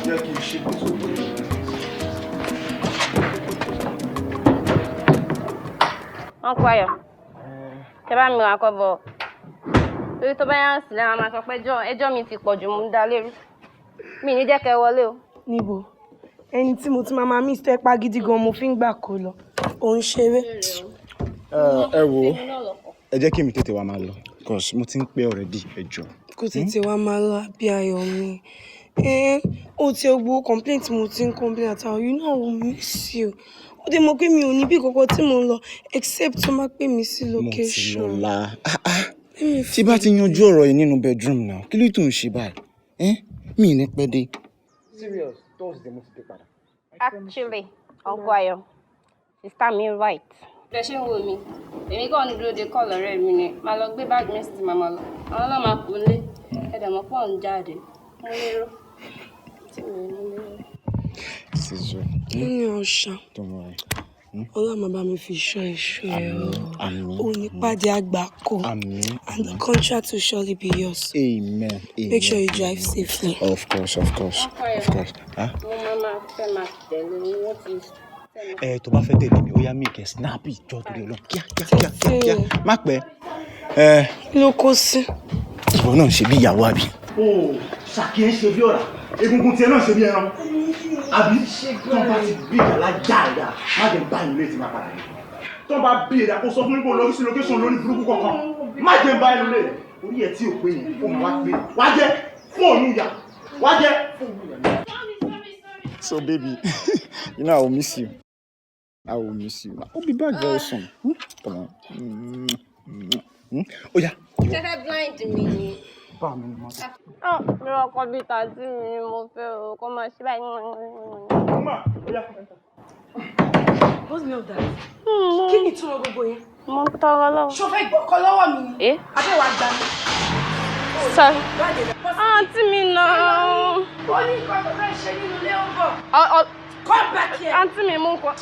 jẹ́ kí n ṣe kó tó wọlé. Uncle Ayo. Tẹ́ bá mi ra kọ́bọ̀. Torí tó bá yá sí lára máa sọ pé ẹjọ́ mi ti pọ̀ jù mú dá lérú. Mi ní jẹ́ kẹ́ wọlé o. Níbo? Ẹni tí mo ti máa miss tó pa gidi gan mo fi ń gbà kó lọ. Ó ń ṣeré. Ẹ wo, ẹ jẹ́ kí mi tètè wá máa lọ. Because mo ti ń pẹ́ already ẹjọ́. Kò tètè wá máa lọ bí ayọ̀ mi. Ó ti gbogbo complaint mo ti ń complain àtàwọn, you know I will miss you. Ó dé mọ̀ pé mi ò ní bí kankan tí mo ń lọ except tó máa pè mí sí location. Mo ti lọ la. Tí bá ti yanjú ọ̀rọ̀ yìí nínú bedroom náà, kí ló tó ń ṣe báyìí? Mi ní pẹ́ dé. Serious, Thursday mo ti dé padà. Actually, Uncle Ayo, sister mi right. Bẹ́ẹ̀ ṣe ń wo mi, èmi kàn ń dúró de kọ́ lọ́rẹ́ mi ni, máa lọ gbé báàgì mi sí màmá lọ. Àwọn ọlọ́mọ máa kú lé, ẹ̀dẹ̀ mọ́ pọ̀ ń jáde. Mo lérò. Tí mi ò ní lérò. Sísọ. Ní ọ̀ṣà. Don't worry. Ọlọ́run bá mi fi ṣọ́ iṣu ẹ̀ o. Àmín. Ó ní pàdé àgbákò. Àmín. And the contract will surely be yours. Amen. Make sure you drive safely. Of course. Of course. Mo máa fẹ́ máa tẹ̀lé ní wọ́n ti. Tó bá fẹ́ tẹ̀lé mi, ó yá make snappy jọ torí Ọlọ́run. Kíá. Má pẹ́. Ló kó sí. Ìwọ náà ṣe bí ìyàwó àbí. Ṣàkí ń ṣe bí ọ̀rà. Egungun tiẹ̀ náà ṣe bí ẹran. Àbí tó bá ti bí ìyàlá já ẹ̀dá, má jẹ́ bá ìlú ètí máa padà yìí. Tó bá bí ẹ̀dá kó sọ fún mi kó lọ sí location lórí burúkú kankan. Má jẹ́ bá ìlú lè. Orí ẹ̀ tí ò pé yẹn, ó máa wá pé. Wá jẹ́ fóònù ìyà. Wá jẹ́ fóònù ìyà. So baby, you know I will miss you. I'll be back very soon. Come on. Oh yeah. Ṣé fẹ́ blind mi ni? Bá mi mọ́. Mi ò kọ́ bí tàbí mi ni mo fẹ́ o, kó máa ṣe báyìí. Mama, ó yá. What's the name of that? Kí ni ìtumọ̀ gbogbo yẹn? Mo ń tọrọ lọ́wọ́. Ṣó fẹ́ gbọ́kọ́ lọ́wọ́ mi ni? Abẹ́wà gbà mí. Sorry. Àǹtí mi náà. Ó ní nǹkan tó fẹ́ ṣe nínú ilé ń bọ̀. Come back here. Àǹtí mi mú nǹkan.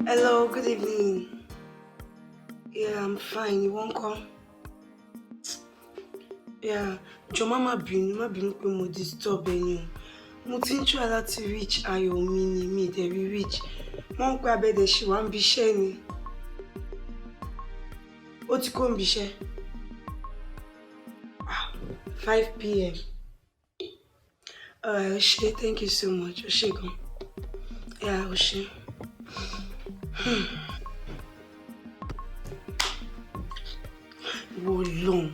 Hello, good evening. Yeah, I'm fine. You won't come? Yeah, jọ̀ọ́ má bínú pé mo disturb ẹ̀yin o. Mo ti ń try láti reach ayọ̀ mi ni mi dẹ̀ rí reach. Wọ́n ń pẹ́ abẹ́dẹ̀ ṣì wá ń bí iṣẹ́ ni. Ó ti kó ń bí iṣẹ́. 5 p.m. Oṣé, thank you so much. Oṣé gan. Yeah, Oṣé. Wò lóhùn.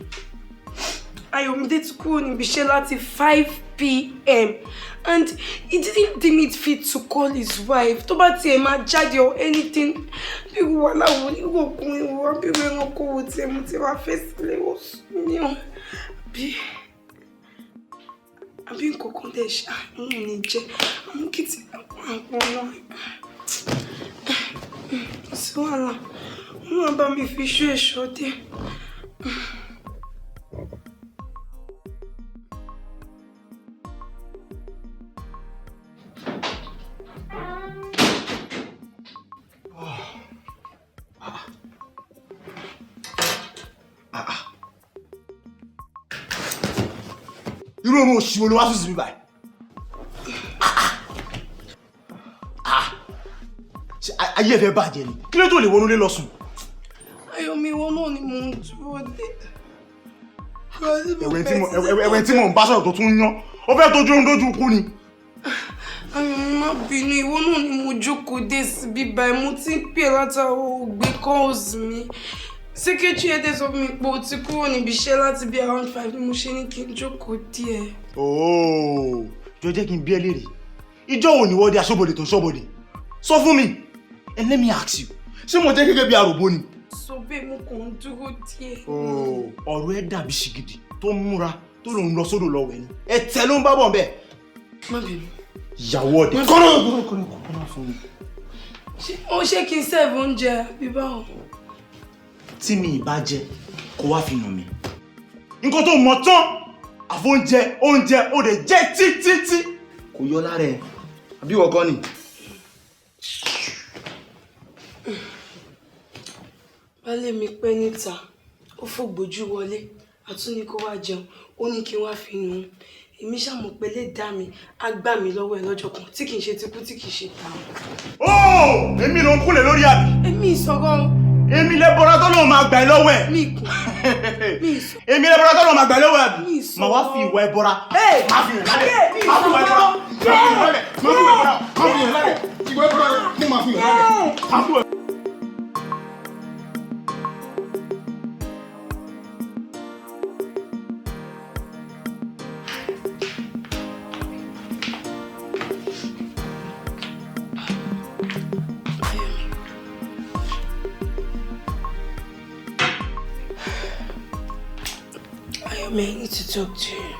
Ayọ̀mídé ti kúrò níbi iṣẹ́ láti 5 p.m. and he didn't deem it fit to call his wife. Tó bá tiẹ̀ máa jáde or anything, bí wọ́n láwọn oníwòkun ìwọ̀n bí wọ́n ẹranko wo tiẹ̀ mú ti wá fẹ́ sílẹ̀ wọ́n sùn ní ọ̀. Àbí nǹkan kan dẹ̀ ṣàánú ní jẹ́ àwọn kìtì àwọn náà. Sí wàhálà, wọ́n bá mi fi ṣú ẹ̀ṣọ́ dé. Irú ọmọ òṣìwò ló wá sùn sí mi báyìí. Ayé ẹ̀fẹ̀ bàjẹ́ ni. Kí ló tó lè wọnú lé lọ sùn? Ayọ̀mí wọn náà ni mò ń dúró dé. Ẹ̀wẹ̀ tí mò ń bá sọ̀rọ̀ tó tún yán. Ó fẹ́ tójú oorun dójú kú ni. Ayọ̀mí má bínú, ìwọ náà ni mo jókòó dé síbí báyìí. Mo ti ń pè látàwọn ògbé calls mi. Secretary headed of me pé ó ti kúrò níbi iṣẹ́ láti bí around 5 ni mo ṣe ní kí n jókòó díẹ̀. Oh, jọ̀ọ́ jẹ́ kí n bi ẹ́ léèrè. Ìjọ́ wo ni wọ́n dé aṣọ́bodè tó ń ṣọ́bodè? Sọ fún mi. And let me ask you. Ṣé mo jẹ́ gẹ́gẹ́ bí aròbó ni? Sọ bẹ́ẹ̀ mo kàn ń dúró díẹ̀. Oh, ọ̀rọ̀ ẹ dàbí ṣìgìdì tó ń múra tó lòun lọ sódò lọ wẹ̀ ni. Ẹ̀tẹ̀ ló ń bá bọ̀ bẹ́ẹ̀. Má bínú. Ìyàwó ọ̀dẹ̀. Kọ́nà fún mi. Ṣé kí n serve oúnjẹ àbí báwo? Tí mi ìbá jẹ, kó wá fi hàn mí. Nǹkan tó mọ̀ tán, àfóúnjẹ, oúnjẹ, ó lè jẹ́ títí. Kò yọ lára ẹ̀. Àbí ìwọ kọ́ ni? Baálé mi pẹ́ níta, ó fògbójú wọlé, àtún ní kó wá jẹun, ó ní kí n wá fi nù ún. Èmi ṣàmọ̀ pé lè dá mi, á gbà mí lọ́wọ́ ẹ̀ lọ́jọ́ kan, tí kìí ṣe ti kú, tí kìí ṣe ta. Ó! Èmi ló ń kúnlẹ̀ lórí àbí? Èmi ìsọ̀rọ̀. Èmi lẹ́bọ̀rọ̀ tó lóun máa gbà ẹ́ lọ́wọ́ ẹ̀. Mi kù. Mi ìsọ̀. Èmi lẹ́bọ̀rọ̀ tó lóun máa gbà ẹ́ lọ́wọ́ ẹ̀ àbí? Mi ìsọ̀. Màá wá fi ìwà ẹbọra. Máa fi hàn lálẹ́. Máa fi ìwà ẹbọra. Ìwà ẹbọra ni máa fi hàn lálẹ́. I need to talk to you.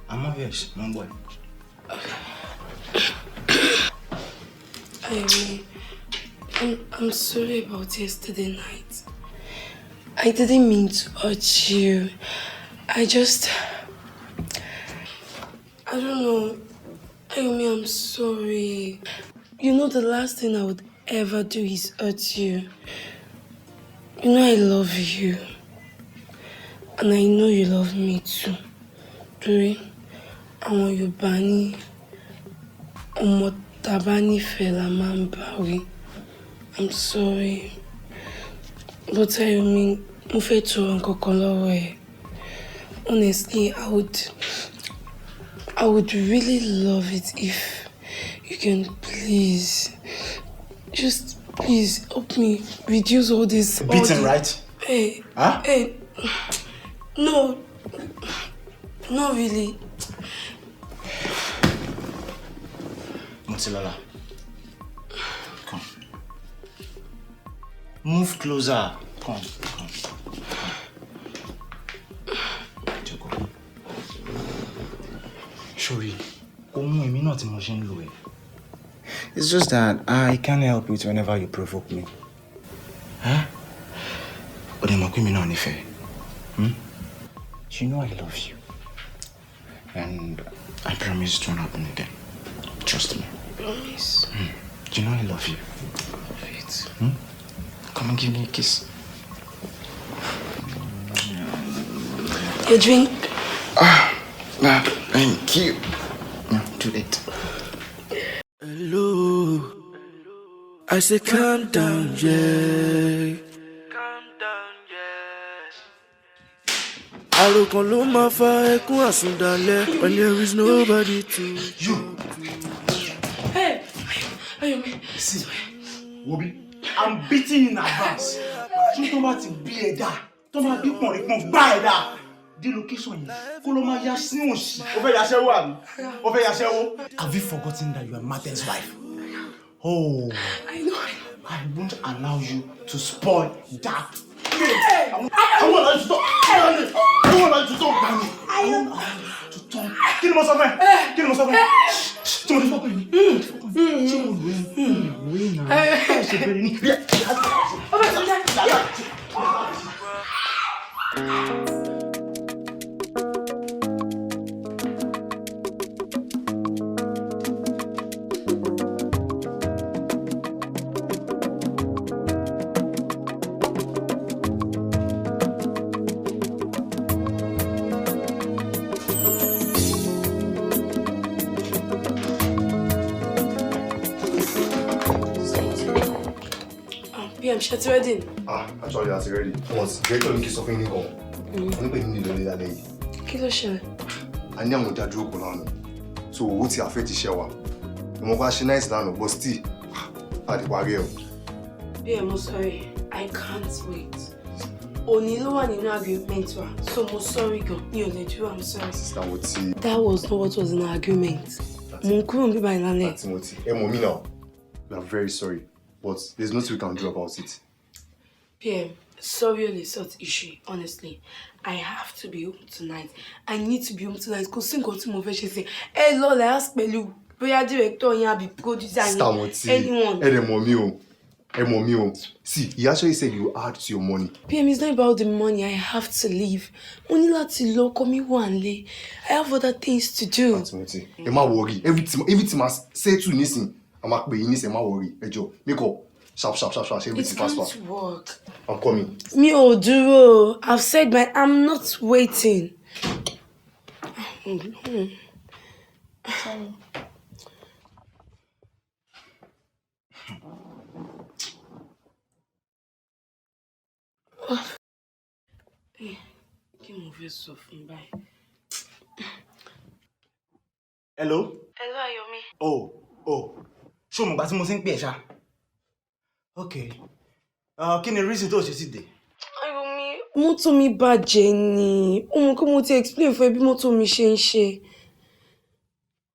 I'm obvious, my boy. I'm sorry about yesterday night. I didn't mean to hurt you. I don't know. Ayumi, I'm sorry. You know the last thing I would ever do is hurt you. You know I love you. And I know you love me too. Torí àwọn Yorùbá ní ọmọ tá bá nífẹ̀ẹ́ la máa ń bá wí. I'm sorry. But Ayọ̀mí, mo fẹ́ tọrọ nǹkan kan lọ́wọ́ ẹ. Honestly, I would really love it if you can please, just please help me reduce all this. Beating, right? Hey. Huh? Hey. No, not really. Motilala, come. Move closer. Come. Joko. Shori, èmi náà tí mo ṣe ń lò ẹ́. It's just that I can't help it whenever you provoke me. Huh? Ó dẹ̀ mọ̀ pé mi náà nífẹ̀ẹ́. You know I love you. And I promise it won't happen again. Trust me. Promise. Do you know I love you? Love it. Come and give me a kiss. Your drink? Thank you. No, do it. Hello. I say calm down, yeah. Àròkàn ló máa fa ẹkún àsundalẹ̀ when there is nobody to. You. Hey, Ayọ̀mí. See, Wobi, I'm beating in advance. Tí tó bá ti bí ẹ̀dá, tó máa bí pọ̀nrẹ́pọ̀n gbá ẹ̀dá. Dé location yìí, kó ló máa yá sí òṣì. Ó fẹ́ yaṣẹ́wó àbí? Ó fẹ́ yaṣẹ́wó? Have you forgotten that you are Martin's wife? Oh. I know. I won't allow you to spoil that. Hey! I want you to talk. I want you to talk. I want you to talk. Kí ni mo sọ fún ẹ? Kí ni mo sọ fún ẹ? Tí mo ní fọ́pẹ́ mi. Tí mo lù ẹ́ náà. Ṣé bẹ̀rẹ̀ ní? PM, she's ready. Actually, that's ready. Once, get to kiss off in the home. I'm going to need to that day. Kí ló ṣẹlẹ̀? I need to dúró kò lánàá. So, owó tí a fẹ́ ti ṣẹ́ wa. Mo bá ṣe nice lánàá, but still, a di parí ẹ̀ o. PM, I'm sorry. I can't wait. Only no one in argument, so I'm sorry, girl. I'm sorry. Sister Moti. That was not what was in our argument. Timothy, mommy now. We are very sorry, but there's nothing we can do about it. PM, sorry on a sort issue, honestly. I have to be home tonight. I need to be home tonight because since go to move, she say, "Hey, Lord, I ask you, boya director, you be producer, anyone." Mommy. See, he actually said you add to your money. PM, it's not about the money. I have to leave. Money lati lo komi wanle. I have other things to do. Timothy, Emma worry. Everything must say to listen. I'm not paying this. Emma worry. Ejo, make up. Sharp. Everything fast. It's going to work. I'm coming. Me Duro. I've said I'm not waiting. Sorry. Hello? Hello, Ayomi. Oh. Ṣé o mọ̀ gbà tí mo ti ń pè ẹ́ ṣá? Okay. Kí ni reason tó ṣe sí dé? Ayomi, mọ́tò mi bàjẹ́ ni. Ó mọ̀ kó mo ti explain fún ẹ bí mọ́tò mi ṣe ń ṣe.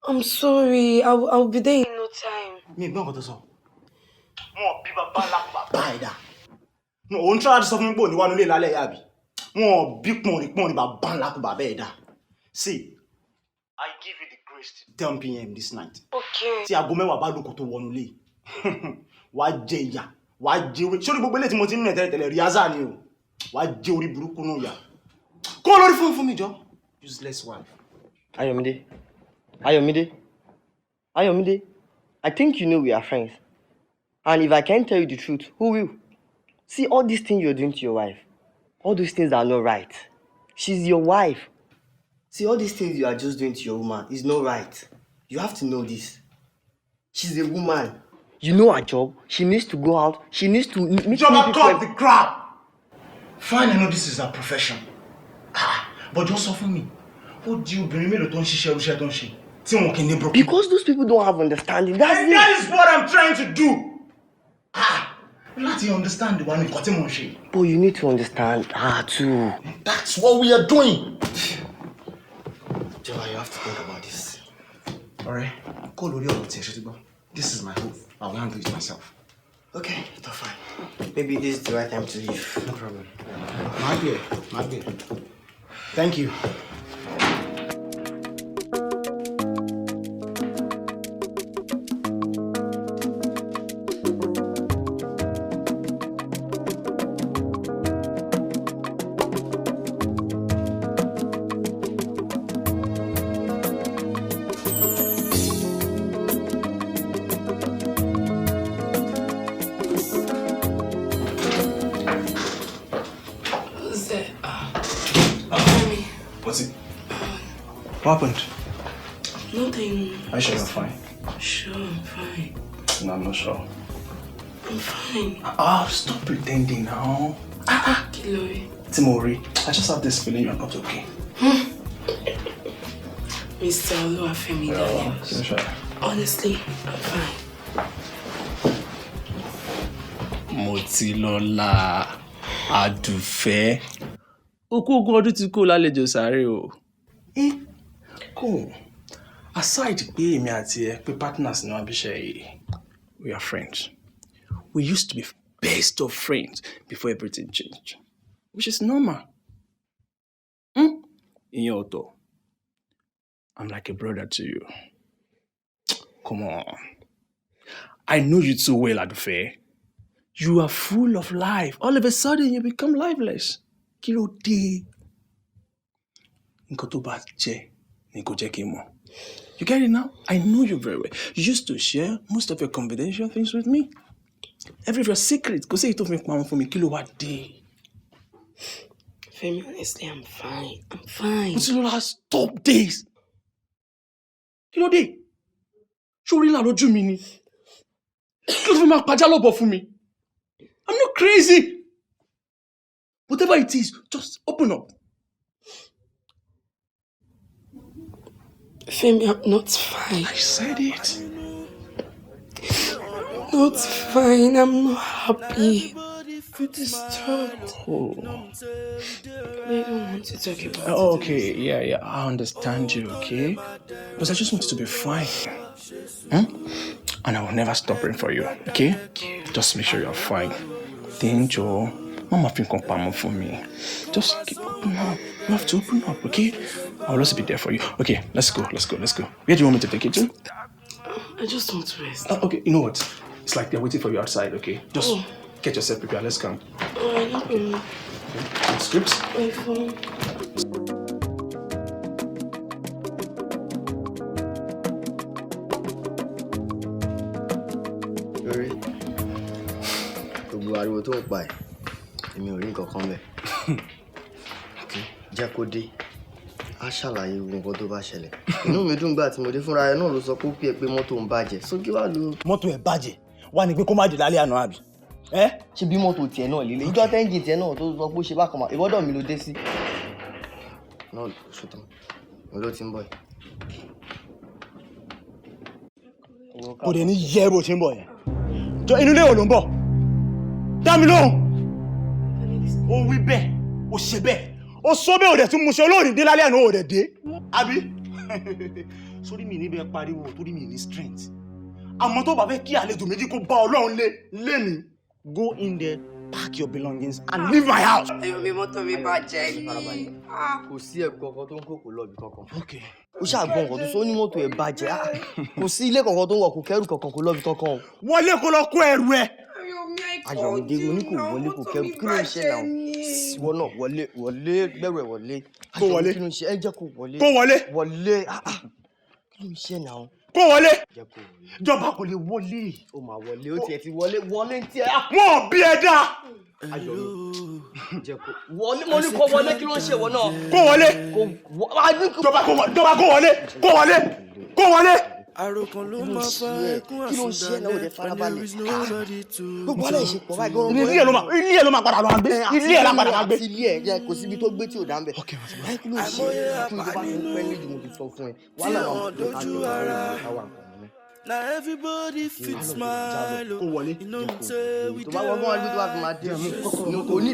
I'm sorry. I'll be there in no time. Mi gbọ́ nǹkan tó sọ. Wọ́n bí bàbá lápá ẹ̀dá. Òun try láti sọ fún mi pé òní wá nílé lálẹ́ yàbí. Wọ́n bí pọ̀nrí bàbá lápá bàbá ẹ̀dá. See, I give you the grace to 10 p.m. this night. Okay. Tí aago mẹ́wàá bá lóko tó wọnú lé. Wàá jẹ ìyà, wàá jẹ orí. Sórí gbogbo ilé tí mo ti ń nẹ̀ tẹ́lẹ̀ ríázà ni o. Wàá jẹ orí burúkú náà yà. Kó lórí fún mi jọ. Useless wife. Ayomide, I think you know we are friends. And if I can't tell you the truth, who will? See, all these things you're doing to your wife, all those things are not right. She's your wife. See, all these things you are just doing to your woman is not right. You have to know this. She's a woman. You know her job. She needs to go out. She needs to meet people. Cut the crap! Fine, I know this is her profession. But just offer me. What do you bring me to share? Because those people don't have understanding. That is what I'm trying to do. Let you understand the one who got him on shit. But you need to understand her too. That's what we are doing. Joe, you have to think about this. Alright? Call Ori or this is my home. I will handle it myself. Okay, that's fine. Maybe this is the right time to leave. No problem. My dear. Thank you. What happened? Nothing. Are you sure you're fine? Sure, I'm fine. No, I'm not sure. I'm fine. Stop pretending now. Kilori. Timori, I just have this feeling you're not okay. Mr. Oluwafemi Daniels. Sure. Honestly, I'm fine. Motilola Adufe. Ogun ọdún tí kò lálejò sáré o. Cool. Aside pé èmi àti ẹ pé partners ní abiṣẹ́ yìí, We are friends. We used to be best of friends before everything changed, which is normal. Ìyẹn ọ̀tọ̀. I'm like a brother to you. Come on. I know you too well, Adufe. You are full of life. All of a sudden, you become lifeless. Kí ló dé? Nǹkan tó bá jẹ́ ni kò jẹ́ kí n mọ̀. You get it now? I know you very well. You used to share most of your confidential things with me. Every of your secrets. Kò sí èyí tó fi pamọ́ fún mi. Kí ló wá dé? Femi, honestly, I'm fine. I'm fine. Motilola, stop this. Kí ló dé? Ṣé orí là lójú mi ni? Kí ló fi máa pàjá lọ́bọ̀ fún mi? I'm not crazy. Whatever it is, just open up. Femi, I'm not fine. I said it. I'm not fine. I'm not happy. Stop. Oh. I don't want to talk about Oh, it. okay, yeah, I understand you, okay? But I just want you to be fine. And I will never stop praying for you, okay? Just make sure you're fine. Danger. Mama think come for me. Just keep open up. You have to open up, okay? I will also be there for you. Okay, let's go. Where do you want me to take you to? I just want to rest. Okay, you know what? It's like they're waiting for you outside, okay? Just get yourself prepared. Let's come. Alright, no problem. Okay. Scripts? My phone. Lórí gbogbo ariwo tó ń pa ẹ̀, èmi ò rí nǹkan kan bẹ̀. Jẹ́ kó dé, á ṣàlàyé gbogbo nǹkan tó bá ṣẹlẹ̀. Inú mi dùn gbà tí mo dé fúnra ẹ náà ló sọ pé ó pè é pé mọ́tò ń bàjẹ́. So kí wàá lo. Mọ́tò ẹ̀ bàjẹ́ wá ní pé kó má dé lálẹ́ àná àbí. Ṣé bí mọ́tò tiẹ̀ náà líle? Ìjọ tẹ́ǹgì tiẹ̀ náà tó sọ pé ó ṣe bákan máa ìwọ́dọ̀ mi ló dé sí. Náà ṣùtàn, mo ló ti ń bọ̀ yìí. Kò dé ní yẹ bó ṣe ń bọ̀ yẹn. Jọ inú ilé wo ló ń bọ̀? Dá mi lóhùn. Ó wí bẹ́ẹ̀, ó ṣe bẹ́ẹ̀. Ó sọ bẹ́ẹ̀ ò dẹ̀ tún mú ṣe olóòrìn dé lálẹ́ àná ò dẹ̀ dé. Àbí? Sórí mi níbẹ̀ pariwo torí mi ní strength. Àmọ́ tó bá fẹ́ kí àlejò méjì kó bá Ọlọ́run lé mi. Go in there, pack your belongings and leave my house. Ayọ̀ mi mọ́tò mi bàjẹ́ yìí. Kò sí ẹ̀kọ́ kankan tó ń kókò lọ́ọ̀bì kankan. Ó ṣàgbọ́n nǹkan tó sọ ó ní mọ́tò ẹ̀ bàjẹ́. Kò sí ilé kankan tó ń wọ̀ kò kẹ́rù kankan kò lọ́ọ̀bì kankan. Wọlé kó lọ kó ẹrù ẹ. Ayọ̀mídé oní kò wọlé kò kẹ́rù kí ló ń ṣe náà? Ìwọ náà wọlé gbẹ̀rù ẹ̀ wọlé. Kó wọlé. Kí ló ń ṣe? Ẹ jẹ́ kó wọlé. Kó wọlé. Wọlé. Kí ló ń ṣe náà? Kó wọlé. Jẹ́ kó wọlé. Jọba kò lè wọlé. Ó máa wọlé ó tiẹ̀ ti wọlé ń tiẹ̀. Wọ́n bí ẹ dá. Ayọ̀mí jẹ́ kó wọlé mo ní kó wọlé kí ló ń ṣe wọ náà? Kó wọlé. Jọba kó wọlé. Kó wọlé. Àròkàn ló máa fa ẹkún àsùndálẹ̀ when there is nobody to gbogbo alẹ́ ìṣepọ̀ báyìí gbọ́dọ̀ ilé ẹ̀ ló máa padà lọ gbé. Ilé ẹ̀ la padà máa gbé. Ilé ẹ̀ jẹ́ kò síbi tó gbé tí ò dá ń bẹ̀. Kí ló ṣe kí ló bá fún pẹ́ méjì mo ti sọ fún ẹ. Wàhálà náà ló ká jọ àwọn nǹkan. Now everybody fit smile. You know me say we tó bá wọ́n gbọ́n tó bá fi máa dé kò ní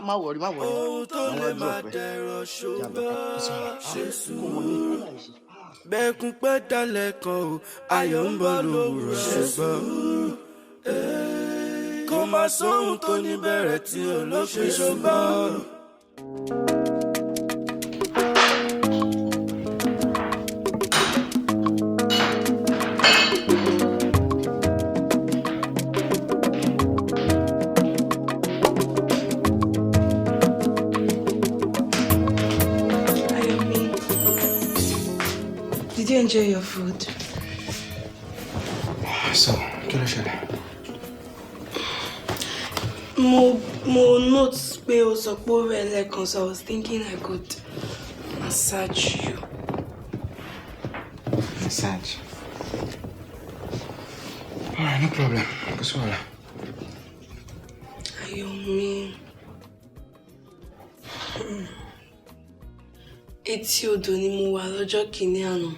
má wọ̀rí. ohun tó lè má dẹ̀rọ̀ ṣùgbọ́n bẹ́ẹ̀kún pẹ́ dalẹ̀ kan o ayọ̀ ń bọ̀ lówùrọ̀ ṣùgbọ́n kó má sóhun tó ní bẹ̀rẹ̀ tí olópin ṣùgbọ́n. Did you enjoy your food? So, kí ló ṣẹlẹ̀? Mo note pé o sọ pé ó rẹ̀ lẹ́ẹ̀kan, so I was thinking I could massage you. Massage. Alright, no problem. Kò sí wàhálà. Ayọ̀mí. Etí odò ni mo wà lọ́jọ́ kìíní àná.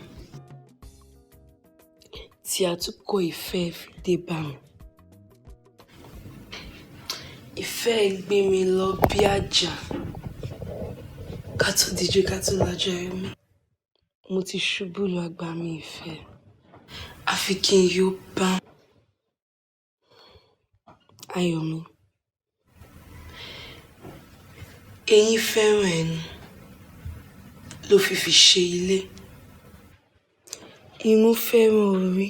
Tí àtúkọ̀ ìfẹ́ fi dé bá mi. Ìfẹ́ gbé mi lọ bí àjà. Ká tó díjú ká tó lajú Ayọ̀mí. Mo ti ṣubú lu àgbà mi ìfẹ́. Àfi kí n yóò bá. Ayọ̀mí. Ẹ̀yin fẹ́ràn ẹnu. Ló fi ṣe ilé. Irun fẹ́ràn orí.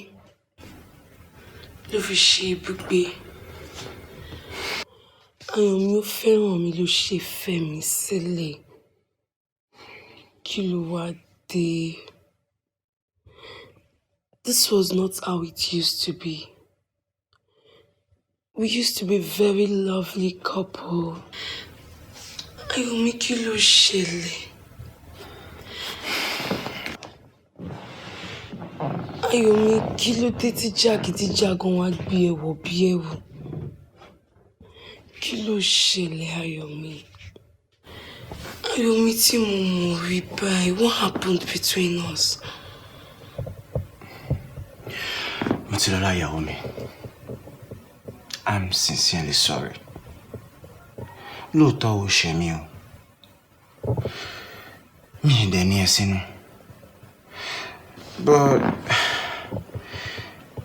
Ló fi ṣe ibùgbé. Ayọ̀mí ó fẹ́ràn mi ló ṣe fẹ́ mi sílẹ̀. Kí ló wá dé? This was not how it used to be. We used to be a very lovely couple. Ayọ̀mí kí ló ṣẹlẹ̀? Ayọ̀mí kí ló dé tí jàgídíjàgan wá gbé ẹ̀wọ̀ bí ẹ̀wù? Kí ló ṣẹlẹ̀ Ayọ̀mí? Ayọ̀mí tí mo mọ̀ rí báyìí, what happened between us? Mutilola ìyàwó mi, I'm sincerely sorry. Lóòótọ́ ò ṣe mí o. Mi ì dẹ̀ ní ẹ sínú. But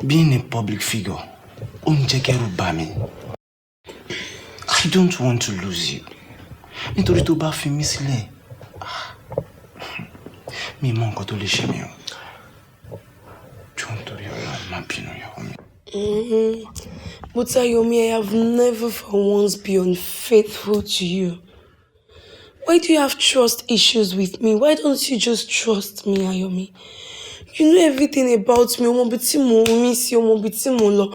being a public figure, ó ń jẹ́ kẹ́rù bà mí. I don't want to lose you. Nítorí tó bá fi mí sílẹ̀, mi mọ nǹkan tó lè ṣe mí o. Jọ̀ọ́ nítorí Ọlọ́run má bínú ìyàwó mi. But Ayomi, I have never for once been unfaithful to you. Why do you have trust issues with me? Why don't you just trust me, Ayomi? You know everything about me. Ọmọ bí tí mo mi sí, ọmọ bí tí mo lọ.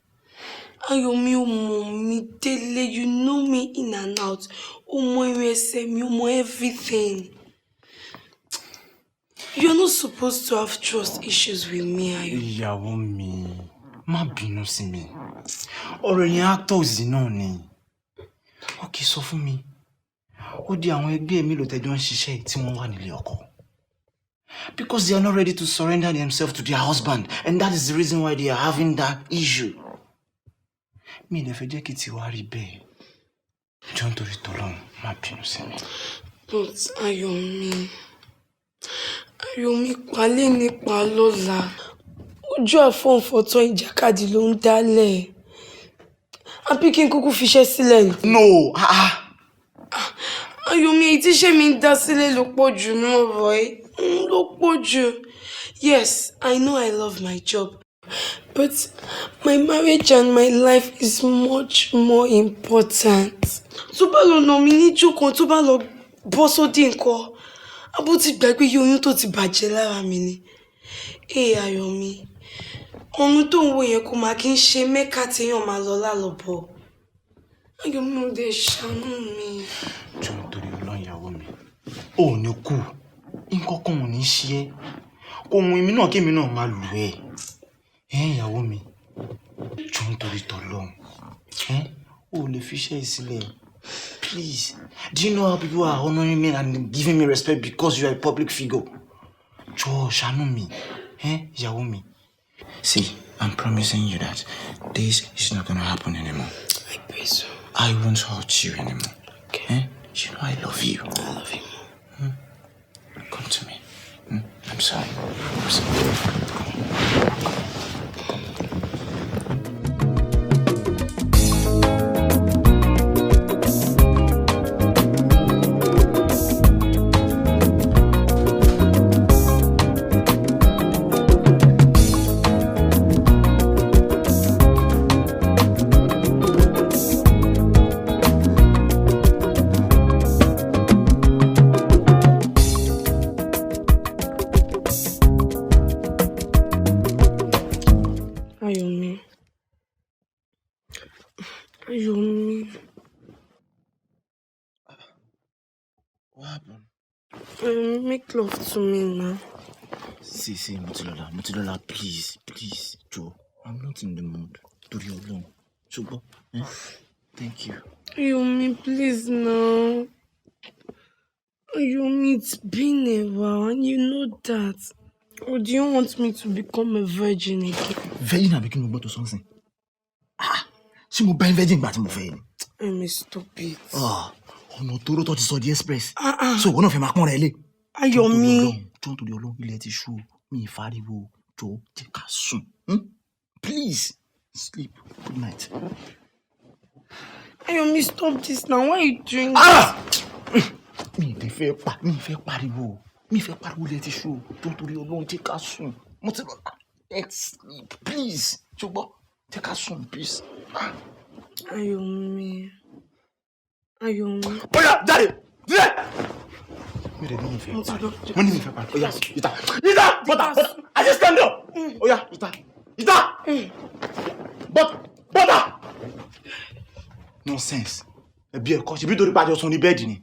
Ayomi, ọmọ mi délé, you know me in and out. Ọmọ ìrẹsẹ̀ mi, ọmọ everything. You're not supposed to have trust issues with me, Ayomi. Ìyàwó mi, má bínú sí mi. Ọ̀rọ̀ yẹn actors náà ni. Okay, sọ fún mi. Ó di àwọn ẹgbẹ́ mi ló tẹ́jọ́ ń ṣiṣẹ́ tí wọ́n wà nílé ọkọ. Because they are not ready to surrender themselves to their husband, and that is the reason why they are having that issue. Mi lè fẹ́ jẹ́ kí tiwa rí bẹ́ẹ̀. Jọ̀ọ́ nítorí t'Ọlọ́run, má bínú sí mi. But Ayomi palẹ̀ nípa lọ́la. Ojú àfọ̀nfọ̀tọ̀ ìjàkadì ló ń dálẹ̀. Àbí kí n kúkú fiṣẹ́ sílẹ̀ ni? No, Ayomi, èyí tí ṣe mi ń dá sílẹ̀ ló pọ̀ jù ní ọ̀rọ̀ ẹ̀. Ló pọ̀ jù. Yes, I know I love my job. But my marriage and my life is much more important. Tó bá lọ nà mí níjó kan, tó bá lọ bọ́ sódì nǹkan, abó ti gbàgbé iye oyún tó ti bàjẹ́ lára mi ni. Ayomi, ọ̀run tó ń wò yẹn kò máa kí ń ṣe mẹ́ka téèyàn máa lọ lálọ́bọ̀. Ayomi, mo dé ṣàánú mi. Jọ̀ọ́ nítorí Ọlọ́run ìyàwó mi. Ó ní kú. Nǹkan kan ò ní ṣe ẹ́. Kò wù mí náà kí èmi náà máa lù ẹ́. Ìyàwó mi. Jọ̀ọ́ nítorí t'Ọlọ́run. Ó lè fiṣẹ́ sílẹ̀. Please. Do you know how people are honoring me and giving me respect because you are a public figure? Jọ̀ọ́ ṣàánú mi. Ìyàwó mi. See, I'm promising you that this is not going to happen anymore. I pray so. I won't hurt you anymore. Okay. You know I love you. I love you more. Come to me. I'm sorry. I'm sorry. What happened? Make love to me now. See, Mutilola, please, Joe. I'm not in the mood. Torí Ọlọ́run. Ṣùgbọ́n, thank you. Ayomi, please now. Ayomi, it's been a while and you know that. Or do you want me to become a virgin again? Virgin àbí kí ni mo gbọ́ tó sọ́nsìn? Ṣé mo bá virgin gbà tí mo fẹ́ ni? Ayomi, stop it. Ọ̀nà tó rọ́ tó ti sọ di express. So ìwọ náà fẹ́ máa pọ́n rẹ̀ lé. Ayomi. Jọ̀ọ́ torí Ọlọ́run ilẹ̀ ti ṣú. Mi ìfariwo. Jọ̀ọ́ jẹ́ ká sùn. Please, sleep. Good night. Ayomi, stop this now. Why are you doing this? Mi fẹ́ pariwo. Mi fẹ́ pariwo ilẹ̀ ti ṣú. Jọ̀ọ́ torí Ọlọ́run jẹ́ ká sùn. Mutilola, let's sleep. Please. Ṣùgbọ́n jẹ́ ká sùn, please. Ayomi. Oya, jáde! Mi rẹ̀ ní mi fẹ́ pariwo. Mo ní mi fẹ́ pariwo. Oya, ìta! Bọ́tà! I just stand up! Oya, ìta! Bọ́tà! Nonsense. Ẹbí ẹ̀kọ́ ṣe bí torí pàjọ sùn ní bẹ́ẹ̀dì ni.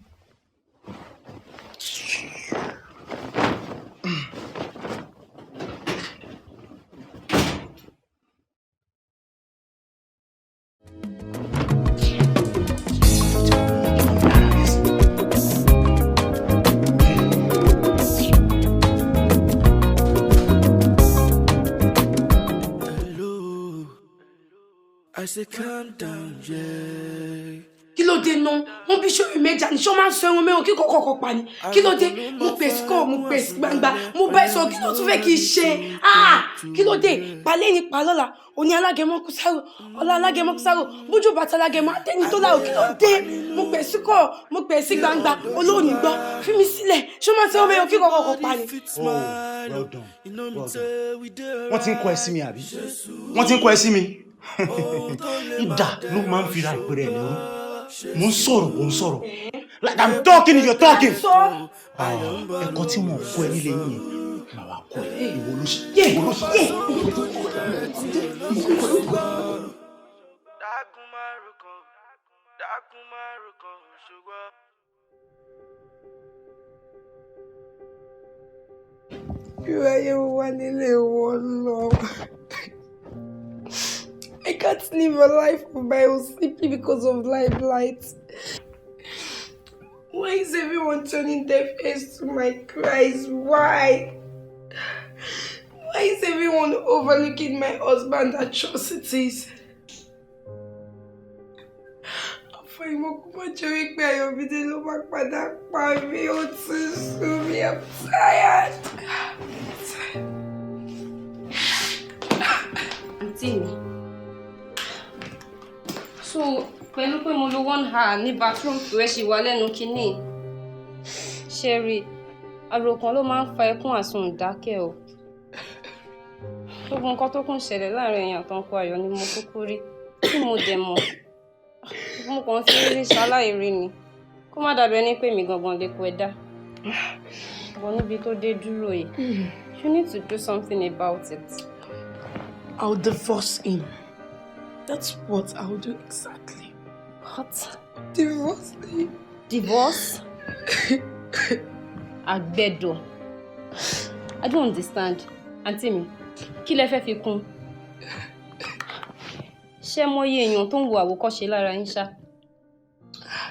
I say calm down, yeah. Kí ló dé náà? Wọ́n bí ṣòro méjà ní ṣọ́ máa ń sọ ẹran mẹ́rin kí kọ̀ọ̀kan pa ni. Kí ló dé? Mo pè sí kọ́, mo pè sí gbangba, mo bá ẹ sọ kí ló tún fẹ́ kí n ṣe? Kí ló dé? Palẹ́ ni palọ́la, òní alágẹmọ kú sáró, ọlá alágẹmọ kú sáró, bójú bàtà alágẹmọ àtẹni tó láwò kí ló dé? Mo pè sí kọ́, mo pè sí gbangba, olóòní gbọ́, fi mi sílẹ̀, ṣọ́ máa ń sọ ẹran mẹ́rin kí kọ̀ọ̀kan pa ni. Well done, well done. Wọ́n ti ń kọ́ ẹ sí mi àbí? Wọ́n ti ń kọ́ ẹ sí mi? Ìdá ló máa ń fira ìpèrè ẹ̀ lẹ́rú. Mo ń sọ̀rọ̀. Like I'm talking, you're talking. Ẹ̀kọ́ tí wọ́n kọ́ ẹ nílé yín yẹn, màá wá kọ́ ẹ. Ìwọ ló ṣe. I can't live a life of my own simply because of limelight. Why is everyone turning their face to my cries? Why? Why is everyone overlooking my husband's atrocities? I'm tired. Auntie mi. So, pẹ̀lú pé mo lo 1 hour ní bathroom tó ẹ ṣì wà lẹ́nu kínní. Sherry, àròkàn ló máa ń fa ẹkún àsun ìdákẹ́ o. Gbogbo nǹkan tó kún ṣẹlẹ̀ láàrin èèyàn tó ń kó ayọ̀ ni mo kúkú rí. Tí mo dẹ̀ mọ̀. Mo kàn fi rí ṣaláìrí ni. Kó má dàbí ẹni pé mi gangan lè kó ẹ dá. But níbi tó dé dúró yìí, you need to do something about it. I'll divorce him. That's what I'll do exactly. What? Divorce him. Divorce? Agbedo. I don't understand. Auntie mi, kí lẹ fẹ́ fi kún? Ṣé mo yé èèyàn tó ń wo àwòkọ́ṣe lára yín ṣá?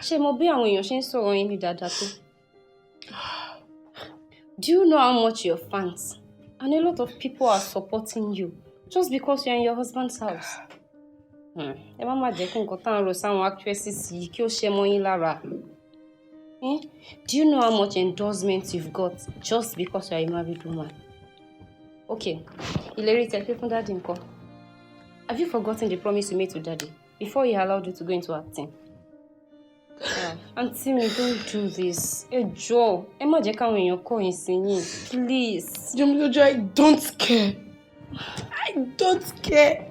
Ṣé mo bí àwọn èèyàn ṣe ń sọ̀rọ̀ yín ní dáadáa tó? Do you know how much your fans and a lot of people are supporting you just because you're in your husband's house? Ẹ má jẹ́ kí nǹkan tá à ń rò sáwọn actresses yìí kí ó ṣe mọ́ yín lára. Do you know how much endorsement you've got just because you're a married woman? Okay, ìlérí tẹ́ fi fún daddy ńkọ́? Have you forgotten the promise you made to daddy before he allowed you to go into acting? Auntie mi, don't do this. Ẹ jọ̀ọ́, ẹ má jẹ́ káwọn èèyàn kọ̀yìn sí yín, please. Jomilojo, I don't care. I don't care.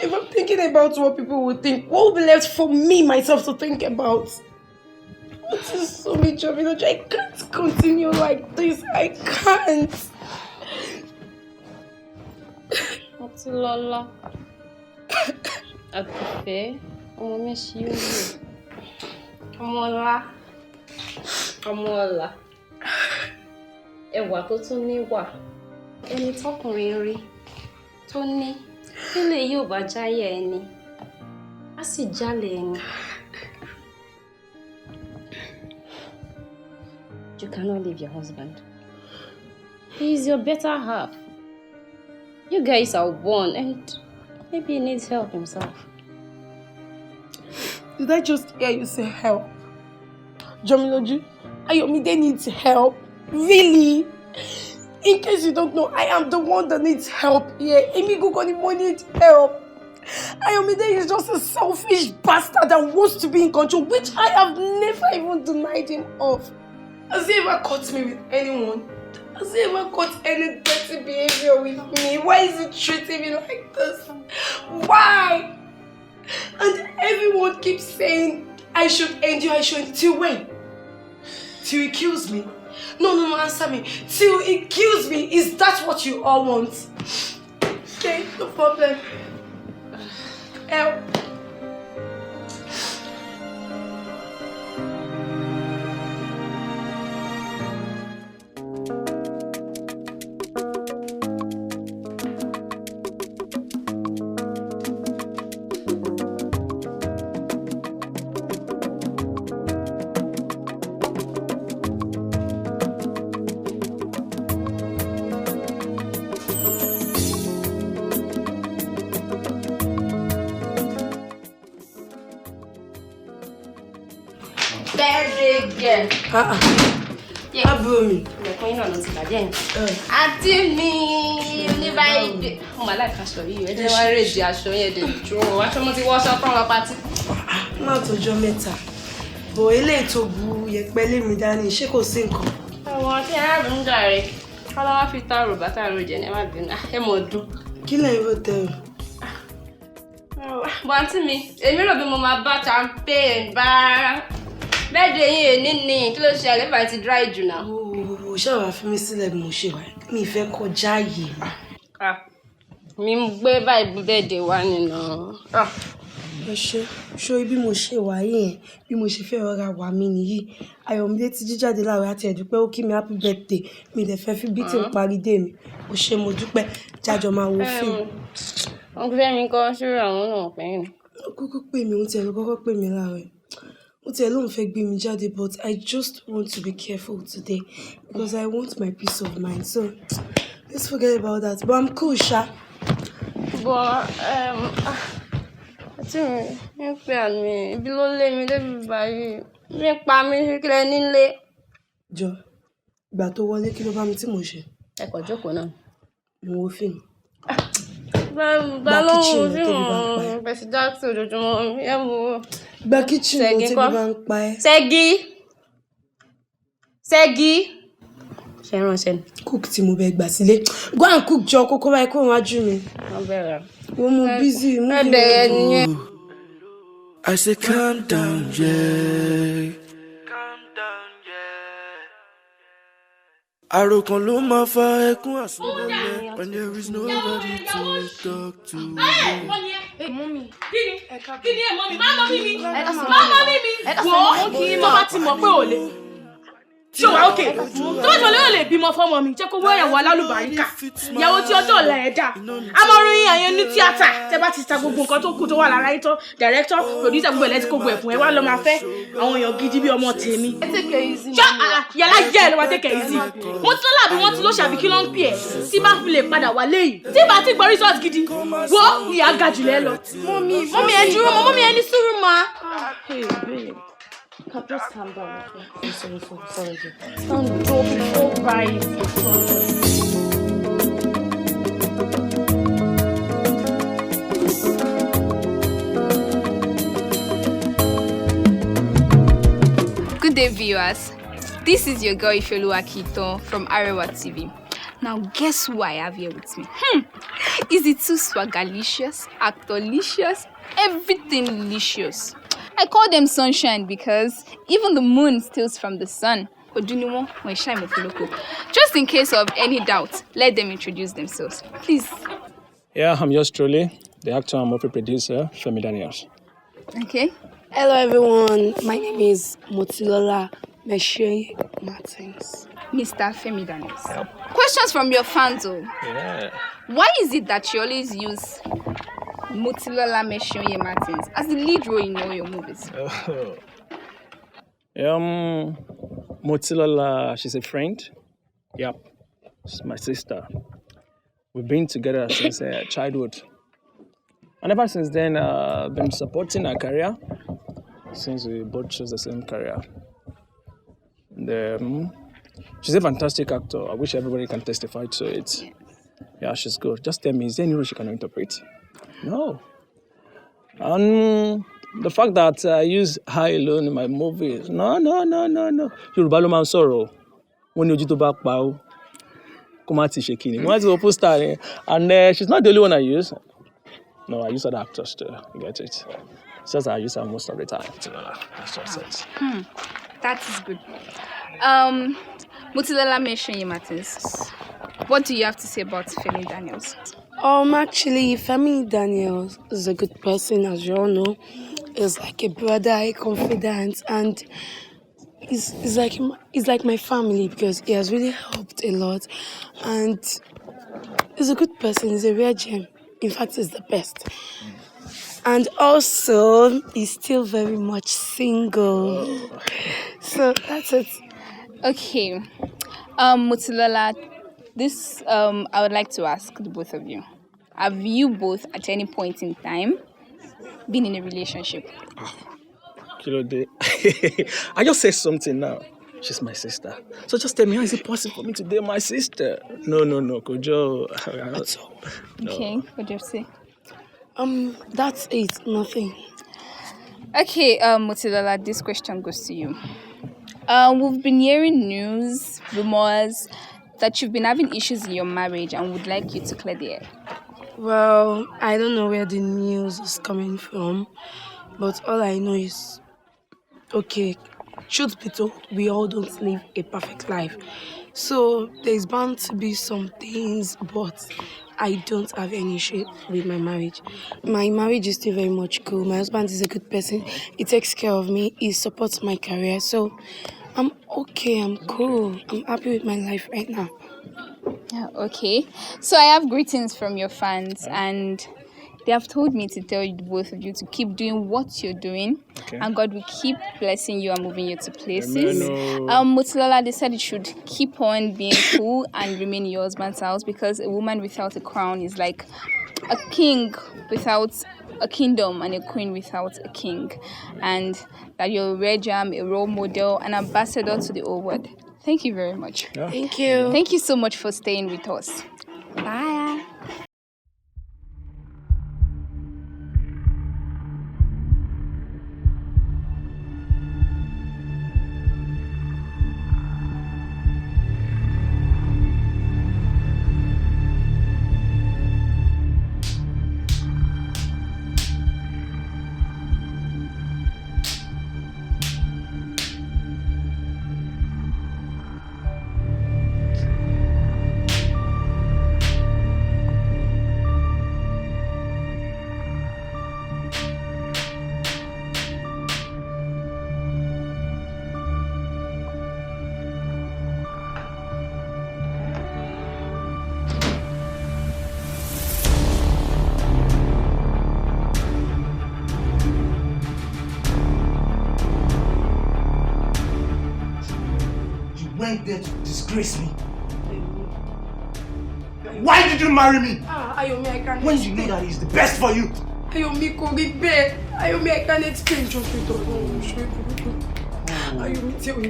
If I'm thinking about what people will think, what will be left for me, myself, to think about? What is so me, Jomilojo? I can't continue like this. I can't. What's Lola? Àtúfẹ́, ọmọ mi ṣí òye. Ọmọ ọlá. Ẹwà tó tún níwà. Ẹni tọkùnrin rí. Tó ní. Kílè yóò bá jáyẹ ẹni. Á sì jálẹ̀ ẹni. You cannot leave your husband. He is your better half. You guys are one and maybe he needs help himself. Did I just hear you say help? Jomiloju, Ayomide needs help. Really? In case you don't know, I am the one that needs help here. Emi Gogonimo needs help. Ayomide is just a selfish bastard that wants to be in control, which I have never even denied him of. Has he ever caught me with anyone? Has he ever caught any dirty behavior with me? Why is he treating me like this? Why? And everyone keeps saying I should endure, till when? Till he kills me? No, answer me. Till he kills me, is that what you all want? Okay, no problem. Help. Birthday girl. Àbúrò mi. Ilẹ̀kùn iná ló ti bàjẹ́ yẹn. Àǹtí mi oníbàyìí. Mo máa láì kaṣọ yìí. Ẹ jẹ́ wá rèéjì aṣọ yẹn dé jù. Aṣọ mo ti wọ́ aṣọ tán lọ pátí. Má tọjọ́ mẹ́ta. Bò eléyìí tó bu yẹpẹ́ lé mi dání, ṣé kò sí nǹkan? Ẹ̀wọ̀n tí aráàlú ń jà rẹ̀. Kọ́lá wá fi tààrò bàtàrò jẹ ní ẹ má bínú. Ẹ mọ̀ ọdún. Kí lẹ́yìn ló tẹ̀ ọ́? Bọ̀ àǹtí mi, èmi rò bí mo máa bá champagne bá bẹ́ẹ̀dẹ̀ yín èní ni kí ló ṣe àlẹ́ báyìí ti dry jù náà. O ṣáà fi mí sílẹ̀ bí mo ṣe wà. Mi fẹ́ kọjá yìí. Mi ń gbé báyìí bẹ́ẹ̀dẹ̀ wá nínú. Ẹ ṣó bí mo ṣe wà yìí bí mo ṣe fẹ́ rọra wà mí nìyí. Ayọ̀mídé ti jíjáde láàárọ̀ àti ẹ̀dúpẹ́ ó kí mi happy birthday. Mi dẹ̀ fẹ́ fi bítì ń parí dé mi. Ó ṣe mo dúpẹ́ jájọ máa wo fíìmù. Wọ́n fẹ́ mi kọ́ sórí àwọn náà pẹ́yìn. Ó kúkú pè mí, ó tiẹ̀ ló kọ́kọ́ pè mí láàárọ̀. Ó tiẹ̀ lóun fẹ́ gbé mi jáde but I just want to be careful today because I want my peace of mind. So let's forget about that. But I'm cool, Sha. But àti mi ń pè àmì ibi ló lé mi débi báyìí. Mi ń pa mí kílẹ̀ nílé. Jọ, ìgbà tó wọlé kí ló bá mi tí mo ṣe? Ẹ kọ̀ jókòó náà. Mo wo fíìmù. Gba lóhùn fíìmù Percy Jackson ojoojúmọ́ ẹ wo. Gba kitchen ló tí bá ń pa ẹ́. Ṣẹ́gi. Ṣé ránṣẹ́ ni? Cook tí mo bẹ gbà sílé. Go and cook jọ kókó báyìí kó wájú mi. Wọ́n bẹ̀rẹ̀. Wọ́n mú busy mú mi. Ẹ bẹ̀rẹ̀ nìyẹn. I say calm down, yeah. Àròkàn ló máa fa ẹkún àsúnbọ̀lẹ̀ when there is nobody to talk to. Mọ́mí. Kí ni ẹ mọ́mí? Má mọ́mí mi. Má mọ́mí mi. Wo tó bá ti mọ̀ pé ò lè. Ṣé wà ókè? Tó bá ti mọ̀ lé ò lè bímọ fọ́mọ mi, jẹ́ kó wọ́ ìyàwó alálùbáríkà. Ìyàwó tí ọjọ́ ọ̀la ẹ̀ dà. A máa rin àyẹn ní tíátà. Tẹ́ bá ti ta gbogbo nǹkan tó kù tó wà lára yín tán. Director, producer gbogbo ẹ̀lẹ́tì kò gbọ̀ ẹ̀fún ẹ wá lọ máa fẹ́ àwọn èèyàn gidi bí ọmọ tèmi. Yàrá jẹ́ ẹ̀ ló wá take it easy. Mo ti lọ́la bí wọ́n ti ló ṣàbí kí ló ń pè ẹ́. Tí bá fi lè padà wá léyìí. Tí bá ti gbọ́ result gidi. Wo ìyá ga jù lẹ́ lọ. Mọ́mí ẹ dúró mọ́, mọ́mí ẹ ní sùúrù ma. Hey, babe. Just calm down, okay? I'm sorry. Stand up, don't rise. Good day, viewers. This is your girl Ifeoluwa Kito from Arewa TV. Now, guess who I have here with me? Is it too swagalicious, actorlicious, everything delicious? I call them sunshine because even the moon steals from the sun. Just in case of any doubt, let them introduce themselves. Please. Yeah, I'm yours truly, the actor and movie producer, Femi Daniels. Okay. Hello everyone, my name is Motilola Meshe Martins. Mr. Femi Daniels. Questions from your fans, oh. Yeah. Why is it that you always use Motilola Meshe Martins as the lead role in all your movies? Motilola, she's a friend. Yep, she's my sister. We've been together since childhood. And ever since then, I've been supporting her career since we both chose the same career. And, she's a fantastic actor. I wish everybody can testify to it. Yeah, she's good. Just tell me, is there any role she cannot interpret? No. And the fact that I use her alone in my movies, no. Yorùbá ló máa ń sọ̀rọ̀. Wọ́n ní ojú tó bá pa ó, kó má ti ṣe kíni. Wọ́n ti wọ́n poster ni. And she's not the only one I use. No, I use other actors too. You get it? It's just I use her most of the time. That's just it. That is good. Motilola Meshe Martins. What do you have to say about Femi Daniels? Actually, Femi Daniels is a good person, as you all know. He's like a brother, a confidant, and he's like my family because he has really helped a lot. And he's a good person. He's a rare gem. In fact, he's the best. And also, he's still very much single. So that's it. Okay. Motilola, this I would like to ask the both of you. Have you both at any point in time been in a relationship? I just said something now. She's my sister. So just tell me, how is it possible for me to date my sister? No, Kojo. That's all. No. Okay, what do you say? That's it. Nothing. Okay, Motilola, this question goes to you. We've been hearing news, rumors that you've been having issues in your marriage and would like you to clear the air. Well, I don't know where the news is coming from, but all I know is, okay, truth be told, we all don't live a perfect life. So there's bound to be some things, but I don't have any issue with my marriage. My marriage is still very much cool. My husband is a good person. He takes care of me. He supports my career. So I'm okay. I'm cool. I'm happy with my life right now. Okay, so I have greetings from your fans, and they have told me to tell you, both of you, to keep doing what you're doing, and God will keep blessing you and moving you to places. Motilola, they said you should keep on being cool and remain in your husband's house, because a woman without a crown is like a king without a kingdom and a queen without a king, and that you're a rare gem, a role model, an ambassador to the whole world. Thank you very much. Yeah. Thank you. Thank you so much for staying with us. Bye. Went there to disgrace me. Why did you marry me? Ayomi, I can't when you know that it's the best for you. Ayomi, Ayomi, I can't explain. Just wait Ayomi, tell me,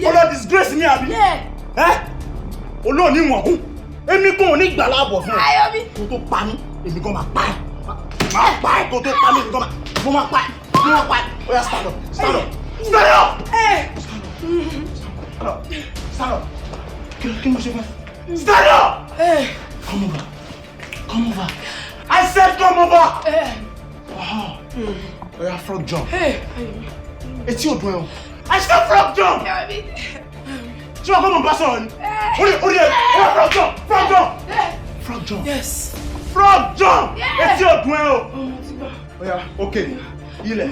Olo disgrace me, Abi. Yeah. Olo ni won kun. Èmi ko ni gba labo fún. Ayomi, kó tó pa mí, èmi gan máa pa ẹ́. Máa pa ẹ́ kó tó pa mí, èmi gan máa pa ẹ́. Oya, stand up. Stand up. Stand up. Stand up! Hey! Come over. Come over. I said come over! Hey! Wow. Oh yeah, frog jump. Hey! It's your dwell. I said frog jump! You want to come on, Basson? Frog jump! Frog jump! Frog jump. Yes. Frog jump! It's your dwell. Oh yeah, okay. Ile.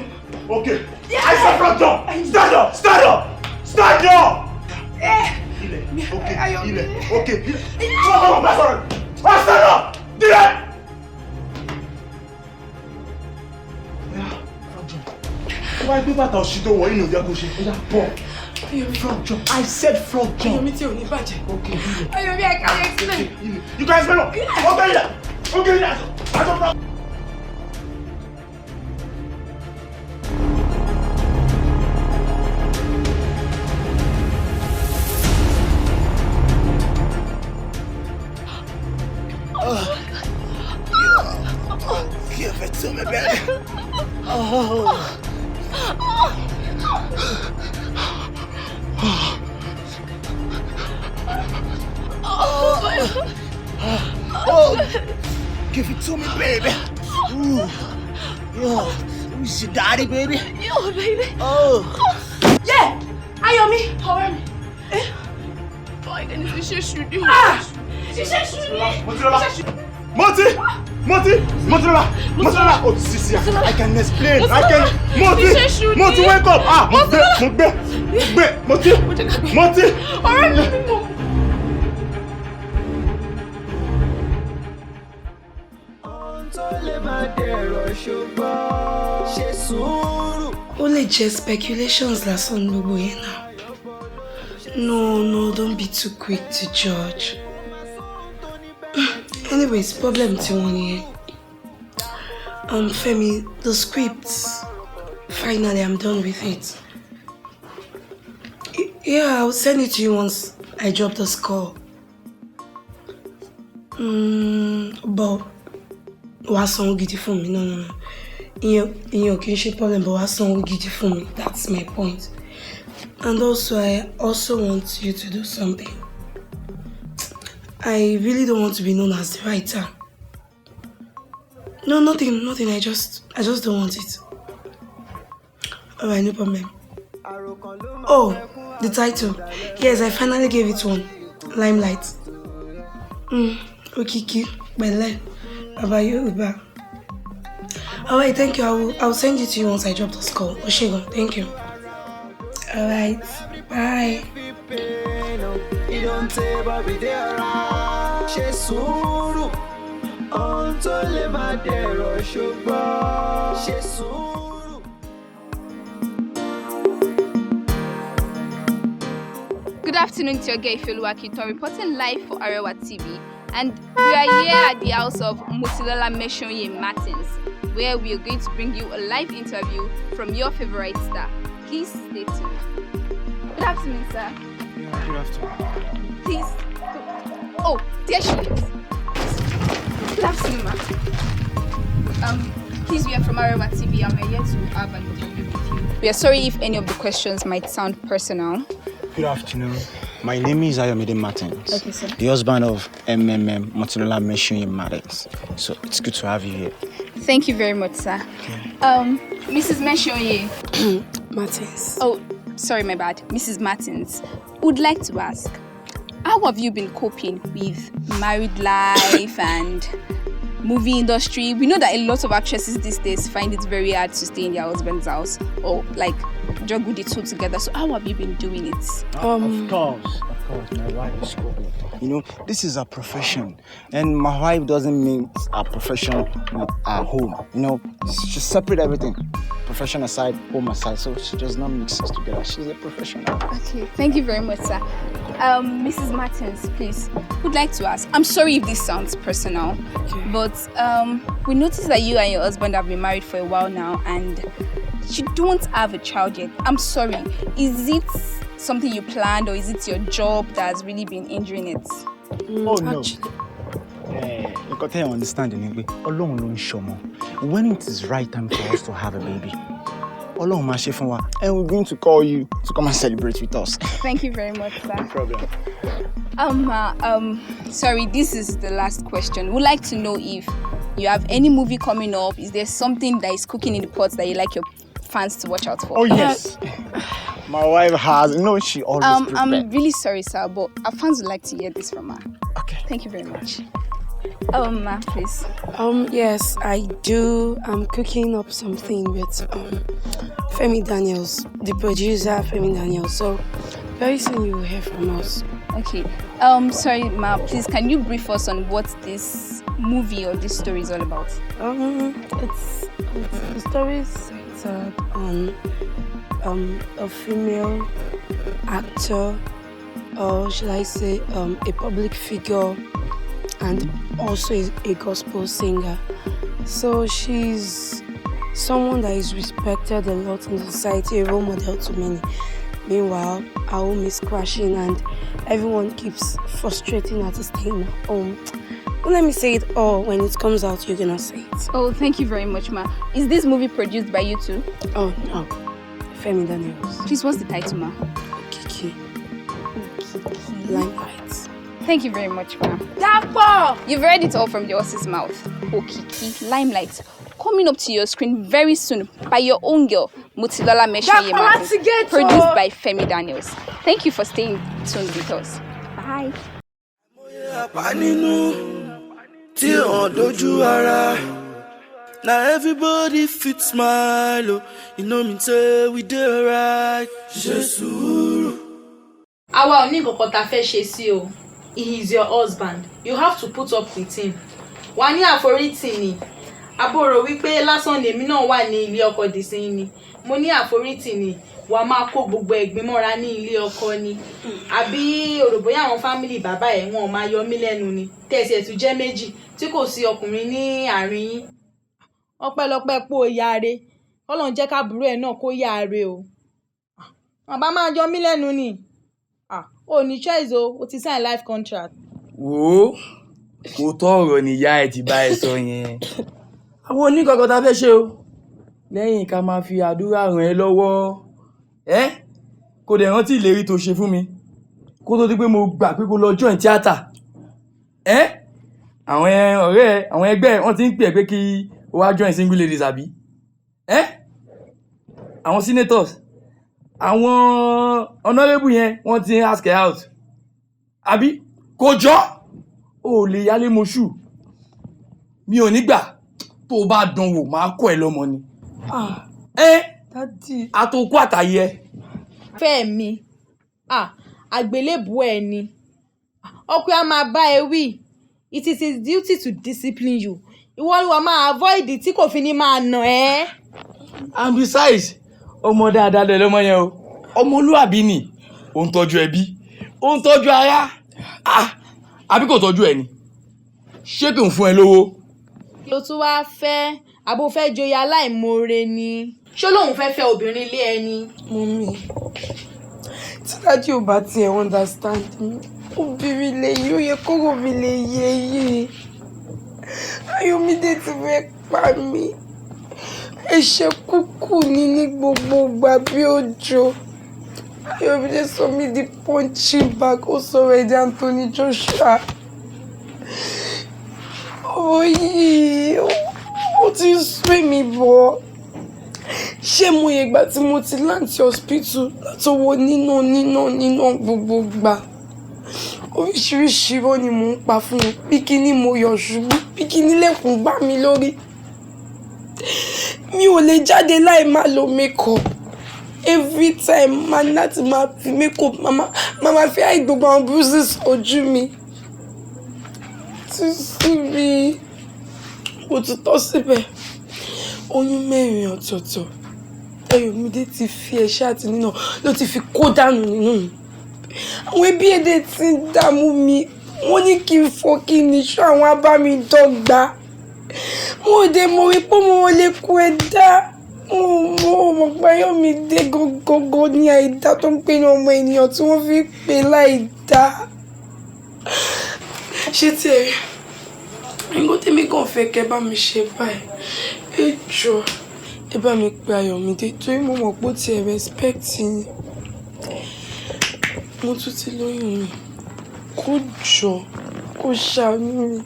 Okay. I said frog jump! Stand up! Stand up! Stand up! Okay, okay. Come on, Basson! Stand up! Do that! Yeah, frog jump. Why do that? She don't worry, no, they're going to frog jump. I said frog jump. Okay. Ayomi, I can't explain. You guys know. Okay, I don't know. Give it to me, baby. Give it to me, baby. Ooh. Yo, who's your daddy, baby? Yo, baby. Oh. Yeah. Ayomi, cover me. Boy, then it's a shoot you. Motilola. Oh, Sisi, I can explain. Moti, wake up. Moti. Ó lè jẹ́ speculations lásán gbogbo yẹn now. No, don't be too quick to judge. Anyways, problem tí wọ́n nìyẹn. Femi, the scripts, Finally, I'm done with it. Yeah, I'll send it to you once I drop the score. But wàá sanwó gidi fún mi. No. Ìyẹn ò kì í ṣe problem, but wàá sanwó gidi fún mi. That's my point. And also, I also want you to do something. I really don't want to be known as the writer. No, nothing. I just don't want it. Alright, no problem. Oh, the title. Yes, I finally gave it one. Limelight. Okiki. Bye. Bye. Alright, thank you. I'll send it to you once I drop the score. Oshigo, thank you. Alright, bye. Good afternoon to your girl Ifeoluwa reporting live for Arewa TV, and we are here at the house of Motilola Meshoye Martins, where we are going to bring you a live interview from your favorite star. Please stay tuned. Good afternoon, sir. Yeah, good afternoon. Please. Oh, there she is. Good afternoon, ma'am. Please, we are from Arewa TV and we're here to have an interview with you. We are sorry if any of the questions might sound personal. Good afternoon. My name is Ayomide Martins. Okay, sir. The husband of Motilola Meshoye Martins. So it's good to have you here. Thank you very much, sir. Okay. Mrs. Meshoye. Martins. Oh, sorry, my bad. Mrs. Martins. Would like to ask, how have you been coping with married life and movie industry? We know that a lot of actresses these days find it very hard to stay in their husband's house or like juggle the two together. So how have you been doing it? Of course, my wife is cooking. You know, this is a profession, and my wife doesn't mix our profession with our home. You know, she separate everything, profession aside, home aside. So she does not mix us together. She's a professional. Okay, thank you very much, sir. Mrs. Martins, please, would like to ask. I'm sorry if this sounds personal, but we noticed that you and your husband have been married for a while now, and you don't have a child yet. I'm sorry. Is it something you planned, or is it your job that has really been injuring it? Oh no. You got to understand, when it is right time for us to have a baby, and we're going to call you to come and celebrate with us. Thank you very much, sir. No problem. Sorry, this is the last question. We'd like to know if you have any movie coming up. Is there something that is cooking in the pots that you like your fans to watch out for? Oh yes. My wife has. She always prepared. I'm really sorry, sir, but our fans would like to hear this from her. Okay. Thank you very much. Please. Yes, I do. I'm cooking up something with Femi Daniels, the producer, Femi Daniels. So very soon you will hear from us. Okay. Sorry, ma. Please, can you brief us on what this movie or this story is all about? It's the story centered on a female actor, or should I say, a public figure, and also a gospel singer. So she's someone that is respected a lot in society, a role model to many. Meanwhile, our home is crashing and everyone keeps frustrating her to stay in her home. Don't let me say it all. When it comes out, you're gonna say it. Oh, thank you very much, ma. Is this movie produced by you too? Oh, no. Femi Daniels. Please, what's the title, ma? Kiki. Limelight. Thank you very much, ma. Dapo! You've read it all from the horse's mouth. Okiki, Limelight. Coming up to your screen very soon by your own girl, Motilola Meshoye Martins, produced by Femi Daniels. Thank you for staying tuned with us. Bye. Now everybody fit smile, oh. You know me say we do right. Jesus. Àwa ò ní nǹkan tá fẹ́ ṣe sí o. He is your husband. You have to put up with him. Wà ní àforítì ni. Àbúrò wípé lásán lèmi náà wà ní ilé ọkọ dìsín ni. Mo ní àforítì ni. Wà máa kó gbogbo ẹ̀gbin mọ́ra ní ilé ọkọ ni. Àbí òròbóyá àwọn family bàbá ẹ̀ wọn máa yọ mí lẹ́nu ni. Tẹ̀sí ẹ̀ tún jẹ́ méjì tí kò sí ọkùnrin ní àárín yín. Ọpẹ́lọpẹ́ pò yáre. Ọlọ́run jẹ́ káàbúrò ẹ̀ náà kó yáre o. Àbá máa jọ mí lẹ́nu ni. O ní choice o ti sign life contract. Wo kò tọrọ níyà ẹ ti bá ẹ sọ yẹn. Àwọn oníkankan tá fẹ́ ṣe o. Lẹ́yìn ká máa fi àdúrà ràn ẹ́ lọ́wọ́. Kò dẹ̀ rántí ìlérí tó ṣe fún mi. Kó tó di pé mo gbà pé kó lọ join theatre. Àwọn ọ̀rẹ́ àwọn ẹgbẹ́ wọ́n ti ń pè é pé kí o wá join single ladies àbí. Àwọn senators àwọn honorable yẹn wọ́n ti ń ask her out. Àbí kò jọ o lè yálé moṣù. Mi ò ní gbà tó bá dánwò máa kọ́ ẹ lọ́mọ ni. Daddy. Àtòkù àtàyẹ. Fẹ́ mi. Àgbélébùú ẹ ni. Ọkùnrin á máa bá ẹ wí. It is his duty to discipline you. Ìwọ ni wàá máa avoid tí kò fi ní máa nà ẹ́. And besides, ọmọ dáadáa lẹ lọ́mọ yẹn o. Ọmọlúwàbí ni. Ó ń tọ́jú ẹbí. Ó ń tọ́jú ara. Àbí kò tọ́jú ẹ ni. Ṣé kò ń fún ẹ lówó? Kí ló tún wá fẹ́? Àbò fẹ́ joyè aláìmoore ni. Ṣé lóun fẹ́ fẹ́ obìnrin ilé ẹni? Mummy, tí dájú ò bá tiẹ̀ understand mi, obìnrin lè yí, ó yẹ kóró mi lè yé yìí. Ayọ̀mídé ti fẹ́ pa mí. Ẹ̀ṣẹ̀ kúkú ni ní gbogbo ìgbà bí òjò. Ayọ̀mídé sọ mí di punching bag, ó sọ̀rọ̀ èdè Anthony Joshua. Yìí ó ti sún mi bọ̀. Ṣé mo yẹ ìgbà tí mo ti láǹtì hospital látọwọ́ nínà gbogbo gbà. Oríṣiríṣi irọ́ ni mò ń pa fún un. Bí kíní mo yọ̀ ṣubú, bí kíní lẹ́kùn gbá mi lórí. Mi ò lè jáde láì máa lo makeup. Every time máa láti máa fi makeup máa fi hide gbogbo àwọn bruises ojú mi. Ti sú mi. Ó ti tọ́ síbẹ̀. Oyún 4 ọ̀tọ̀ọ̀tọ̀. Ayọ̀mídé ti fi ẹ̀ṣẹ̀ àti nínà ló ti fi kó dànù nínú mi. Àwọn ẹbí èdè ti ń dààmú mi. Wọ́n ní kí n fọ́ kí n níṣọ́ àwọn abámidọ́gba. Mo dé mo rí pé mo lè kú ẹ̀dá. Mo mọ̀ pé Ayọ̀mídé gógógó ní àìdá tó ń pè ní ọmọ ènìyàn tí wọ́n fi pè láìdá. Ṣé tí ẹ rí? Nǹkan tèmi kàn fẹ́ kẹ́ bá mi ṣe báyìí. Ẹ jọ̀ọ́, ẹ bá mi pe Ayọ̀mídé torí mo mọ̀ pé ó ti ẹ̀ respect yín. Mo tún ti lóyún mi. Kó jọ, kó ṣàánú mi.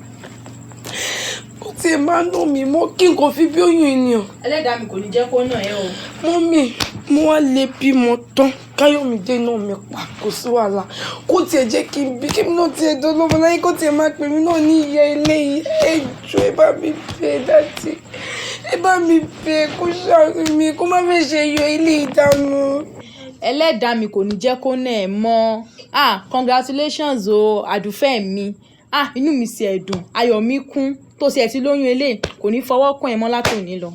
Ó ti ẹ̀ máa ná mi mọ́ kí nǹkan fi bí oyún ènìyàn. Ẹlẹ́dàá mi kò ní jẹ́ kó nà ẹ́ o. Mọ́mì, mo wá lè bímọ tán. Káyọ̀mídé náà mi pa kò sí wàhálà. Kó tiẹ̀ jẹ́ kí n bí kí n náà tiẹ̀ dọ́lọ́mọ láyé kó tiẹ̀ máa pè mí náà ní ìyá ilé yìí. Ẹ jọ̀ọ́ ẹ bá mi bẹ̀ dáàdì. Ẹ bá mi bẹ̀ kó ṣàánú mi kó má fẹ́ ṣe yọ ilé ìdánù. Ẹlẹ́dàá mi kò ní jẹ́ kó nà ẹ́ mọ́. Congratulations o àdùfẹ́ mi. Inú mi sì ẹ̀dùn ayọ̀ mi kún tó sì ẹ̀ ti lóyún eléyìí kò ní fọwọ́ kàn ẹ́ mọ́ látòní lọ.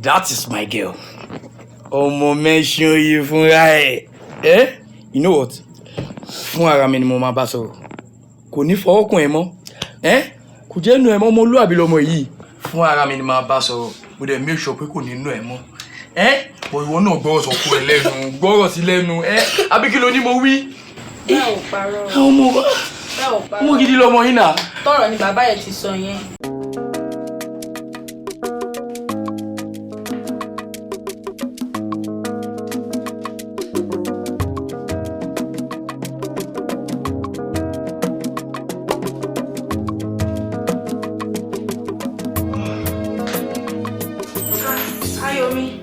That is my girl. Ọmọ mention yìí fúnra ẹ̀. You know what? Fún ara mi ni mo máa bá sọ̀rọ̀. Kò ní fọwọ́ kàn ẹ́ mọ́. Kò jẹ́ nu ẹ̀ mọ́ ọmọlúwàbí lọmọ yìí. Fún ara mi ni máa bá sọ̀rọ̀. Mo dẹ̀ make sure pé kò ní nu ẹ̀ mọ́. Bọ̀ ìwọ náà gbọ́rọ̀ sọ̀kú ẹ̀ lẹ́nu. Gbọ́rọ̀ sí lẹ́nu. Àbí kí ló ní mo wí? Bẹ́ẹ̀ ò parọ́. Ọmọ gidi lọmọ yìí náà. Tọ̀rọ̀ ni bàbá ẹ̀ ti sọ yẹn. Ayomi.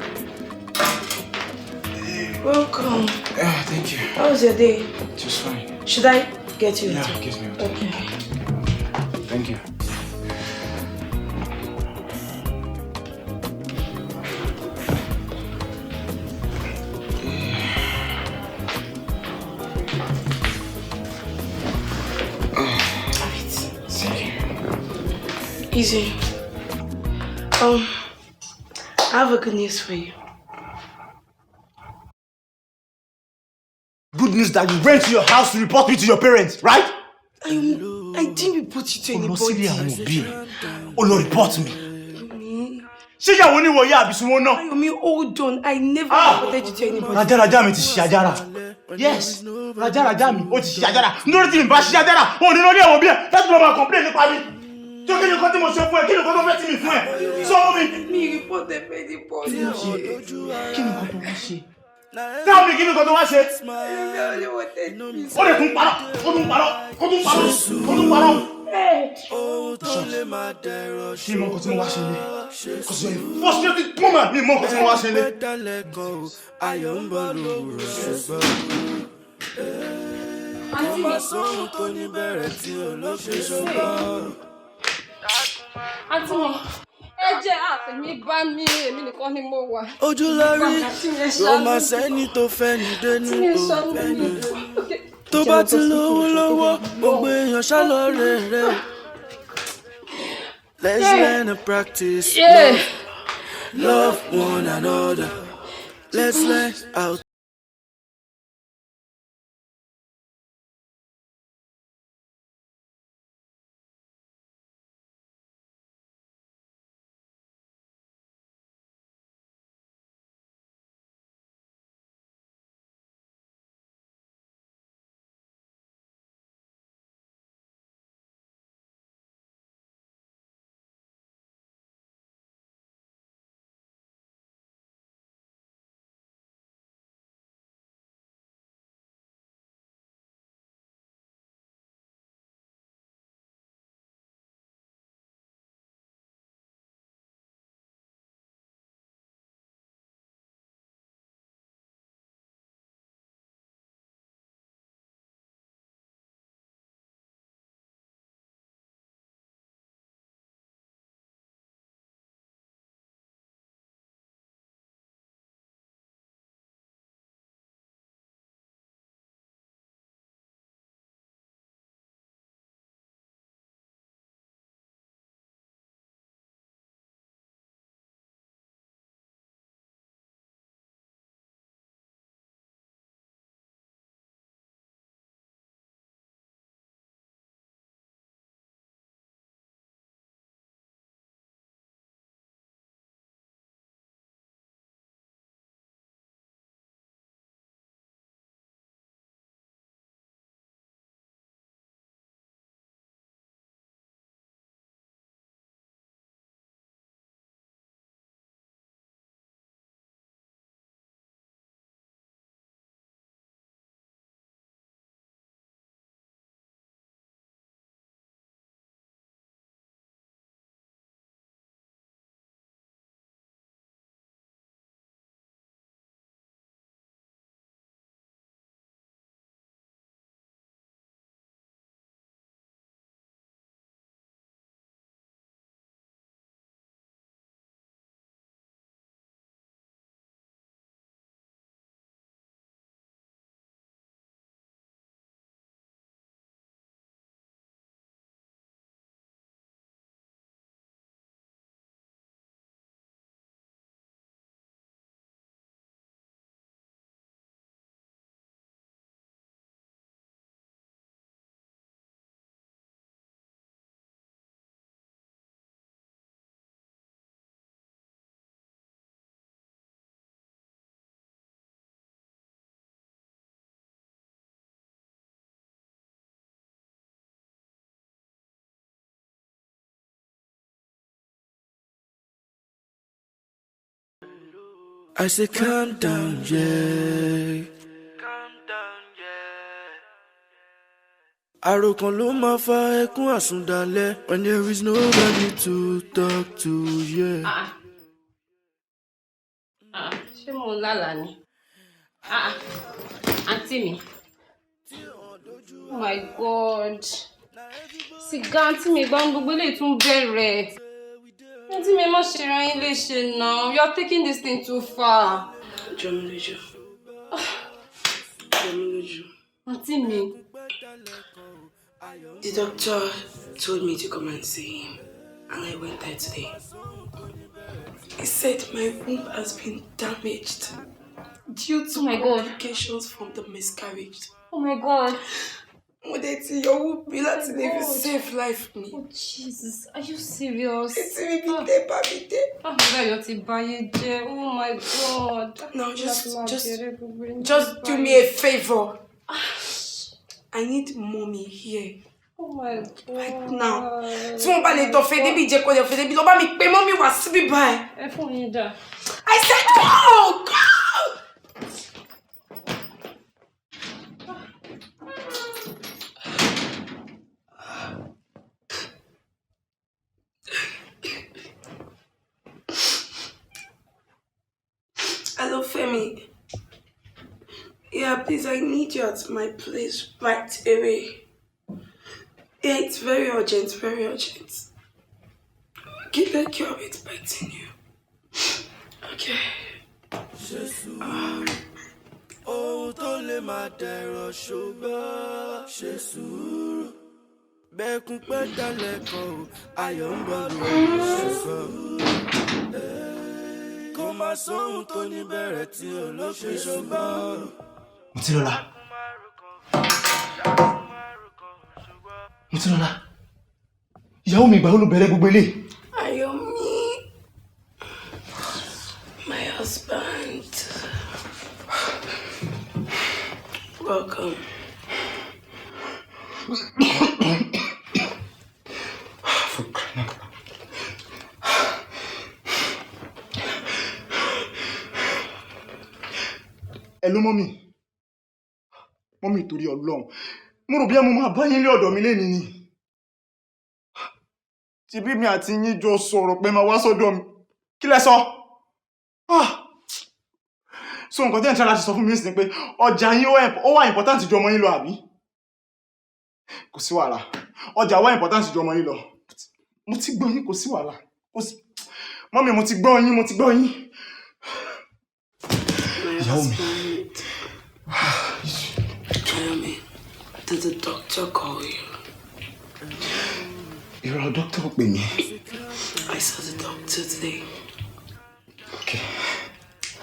Welcome. Thank you. How was your day? Just fine. Should I get you? Yeah, get me. Okay. Thank you. Easy. I have a good news for you. Good news that you went to your house to report me to your parents, right? I didn't report you to anybody. Oh, no, report me. Ṣé ìyàwó ni wọ̀ yá àbí sunwó náà? Ayomi, hold on. I never reported you to anybody. Raja mi ti ṣe ajara. Yes. Raja mi ó ti ṣe ajara. Nítorí tí n bá ṣe ajara, ó ní lórí ẹ̀wọ̀n bí ẹ̀ láti lọ máa complain nípa mi. Jọ́ kí ni nǹkan tí mo ṣe fún ẹ? Kí ni nǹkan tó fẹ́ tí mi fún ẹ? Sọ fún mi. Me reported anybody. Kí ni nǹkan tó wá ṣe? Tell me kí ni nǹkan tó wá ṣe? Ó lè tún parọ́. Kí mọ nǹkan tí mo wá ṣe lé? Cause you're a frustrated woman. Mi mọ nǹkan tí mo wá ṣe lé. Ayọ̀ ń bọ̀ lówùrọ̀ ṣùgbọ́n ó máa sóhun tó ní bẹ̀rẹ̀ tí olóṣè ṣùgbọ́n. Àǹtí mi, ẹ jẹ́ àtẹ̀mí bá mi, èmi nìkan ni mo wà. Ojúlórí ló máa sẹ́ni tó fẹ́ ní dénú tó fẹ́ ní. Tó bá ti lówó lọ́wọ́, gbogbo èèyàn ṣálọ́ọ̀rẹ́ rẹ̀. Let's learn and practice love one another. Let's learn how. I say calm down, yeah. Calm down, yeah. Àròkàn ló máa fa ẹkún àsundalẹ̀ when there is nobody to talk to, yeah. Ṣé mo lálàá ni? Àǹtí mi. Oh my God. Sìgá àǹtí mi gbọ́n gbogbo eléyìí tún bẹ̀rẹ̀. Àǹtí mi má ṣe ra yín léṣe now. You're taking this thing too far. Jọmọlójú. Àǹtí mi. The doctor told me to come and see him, and I went there today. He said my womb has been damaged due to complications from the miscarriage. Oh my God. You will not live safe life me. Oh Jesus, are you serious? Oh my God. No, just do me a favor. I need mommy here. Oh my God. Right now. Tí wọ́n bá lè tọ́ fẹ́ débi jẹ́ kó lè fẹ́ débi lọ bá mi pé mommy wá síbí báyìí. Ẹ fún mi dà. I said go! Go! Hello, Femi. Yeah, please, I need you at my place right away. Yeah, it's very urgent, very urgent. Okay, take care of it, biting you. Okay. Ohun tó lè máa dẹ̀rọ̀ ṣùgbọ́n ṣe sùúrù. Bẹ́ẹ̀kún pẹ́ dalẹ̀ kan o, ayọ̀ ń bọ̀ lórí ṣùgbọ́n. Kó má sóhun tó ní bẹ̀rẹ̀ tí ò lópin ṣùgbọ́n. Mutilola. Mutilola. Ìyàwó mi ìgbà wo ló bẹ̀rẹ̀ gbogbo eléyìí? Ayomi, my husband. Welcome. Hello, mommy. Mommy, torí Ọlọ́run. Mo rò bí mo máa bá yín lé ọ̀dọ̀ mi lénìí ni. Tí bí mi àti yín jọ sọ̀rọ̀ pé máa wá sọ́dọ̀ mi. Kí lẹ sọ? So nǹkan tí ẹ̀ ń try láti sọ fún mi nísìnyí pé ọjà yín ó wà important ju ọmọ yín lọ àbí? Kò sí wàhálà. Ọjà wà important ju ọmọ yín lọ. Mo ti gbọ́ yín, kò sí wàhálà. Mommy, mo ti gbọ́ yín, mo ti gbọ́ yín. Ìyàwó mi. Ayomi, did the doctor call you? You're a doctor, pè mí. I saw the doctor today. Okay.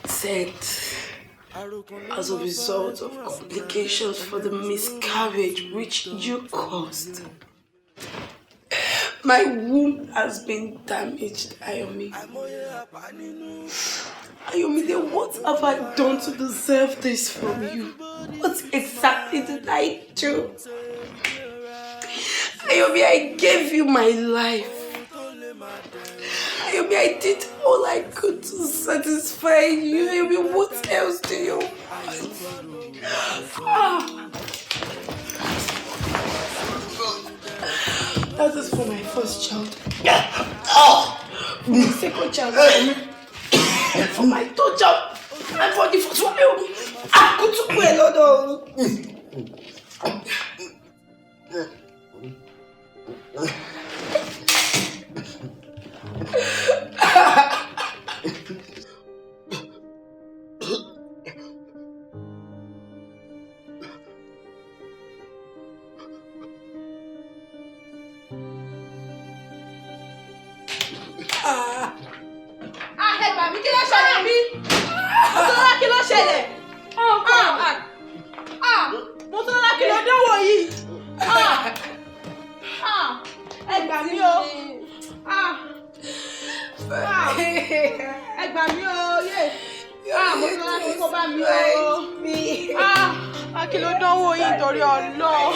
Said, as a result of complications for the miscarriage which you caused, my womb has been damaged, Ayomi. Ayomi, then what have I done to deserve this from you? What exactly did I do? Ayomi, I gave you my life. Ayomi, I did all I could to satisfy you. Ayomi, what else do you want? That is for my first child. For my second child. For my third child. And for the fourth one. I could to pray, Lord. Ẹgbà mi kí ló ṣẹlẹ̀ bí? Mọ́tòlá kí ló ṣẹlẹ̀? Mọ́tòlá kí ló dánwò yìí? Ẹgbà mi o. Ẹgbà mi o yé. Mọ́tòlá kí kó bá mi o. Kí ló dánwò yìí torí Ọlọ́run?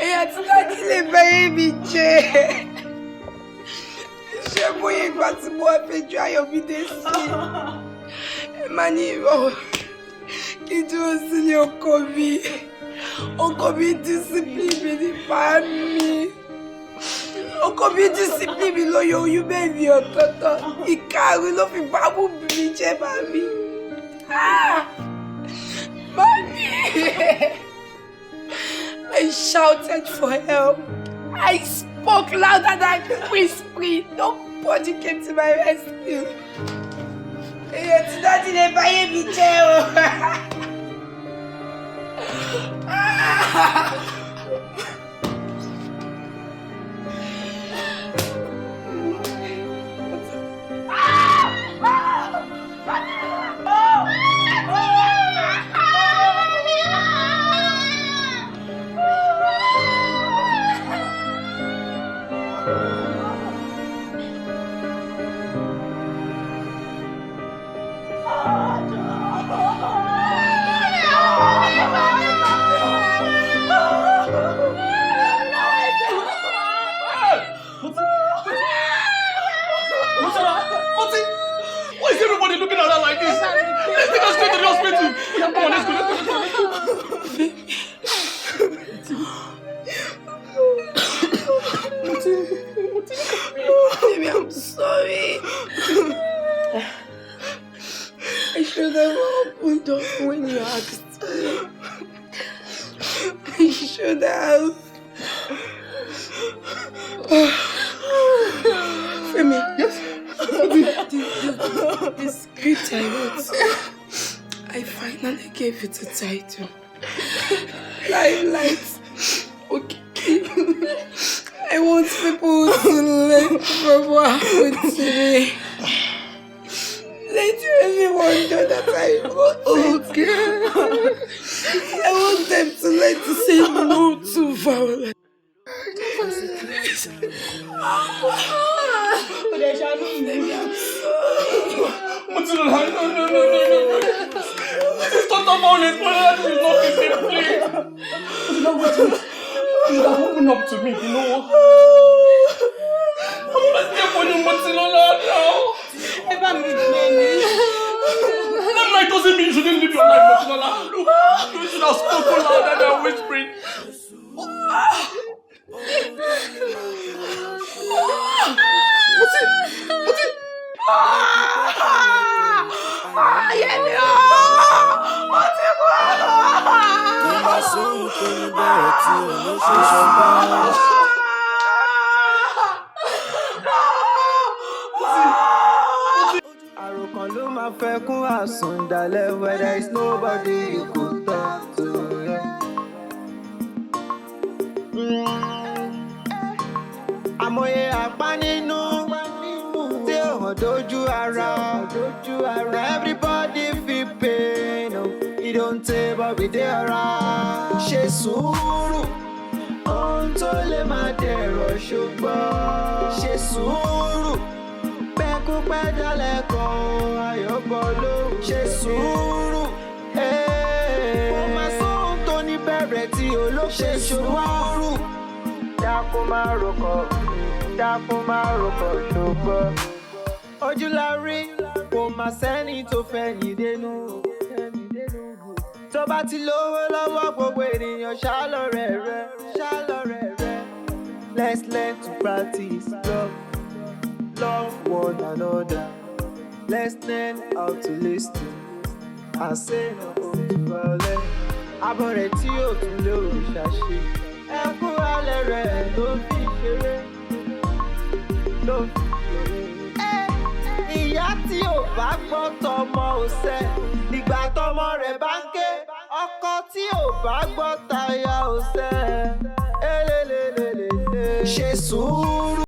Ẹ̀yà tí láti lè bẹ́yẹ̀ mi jẹ́. Ṣé bóyá ìgbà tí mo wá fẹjọ́ Ayọ̀mídé sí? Ẹ máa ní ìrọ̀ kí n dúró sílé ọkọ mi. Ọkọ mi discipline mi nípa mi. Ọkọ mi discipline mi lóye oyún bẹ́ẹ̀ni ọ̀tọ̀ọ̀tọ̀. Ìkarùn ló fi bá bùbí jẹ́ màmí. Màmí! I shouted for help. I spoke louder than whispering. Nobody came to my rescue. It's not in a baby jail. Why is everybody looking at her like this? Let's take her straight to the hospital. Yeah, come on, let's go. Baby, I'm sorry. I should have opened up when you asked me. I should have. Femi. Yes? The script I wrote, I finally gave it a title. Limelight. Okay. I want people to learn from what happened to me. Let everyone know that I wrote okay. I want them to learn to say no to violence. No. This is total violence, but that is not the same place. You know what? You have opened up to me, you know what? I'm not there for you, Matilola, now. That night doesn't mean you shouldn't live your life, Matilola. Look, you should have spoken louder than whispering. Àròkàn ló máa fẹ́ kún àsùndalẹ̀ where there is nobody you could talk to. Àmọye àpá nínú tí ò hàn dójú ara. Everybody feel pain, it don't take but we dey alright. Ṣe sùúrù, ohun tó lè máa dẹ̀rọ̀ ṣùgbọ́n. Ṣe sùúrù, bẹ́ẹ̀kú pẹ́ dálẹ̀ kan ayọ̀bọ̀ ló. Ṣe sùúrù, ó máa sóhun tó ní bẹ̀rẹ̀ tí olóṣè sùúrù. Dákun máa rọkọ̀ ṣùgbọ́n. Ojú la rí, kò máa sẹ́ni tó fẹ́ yìí dénú. Tó bá ti lówó lọ́wọ́ gbogbo ènìyàn ṣálọ̀rẹ́ rẹ̀. Let's learn to practice love one another. Let's learn how to listen and say no to violence. Abọ̀rẹ̀ tí yóò tún lé òrìṣà ṣe. Ẹkún alẹ́ rẹ̀ ló fi ṣeré. Ìyá tí ò bá gbọ́ tọmọ ò sẹ́, ìgbà tọmọ rẹ̀ bá ń ké, ọkọ tí ò bá gbọ́ táyà ò sẹ́. Ṣe sùúrù.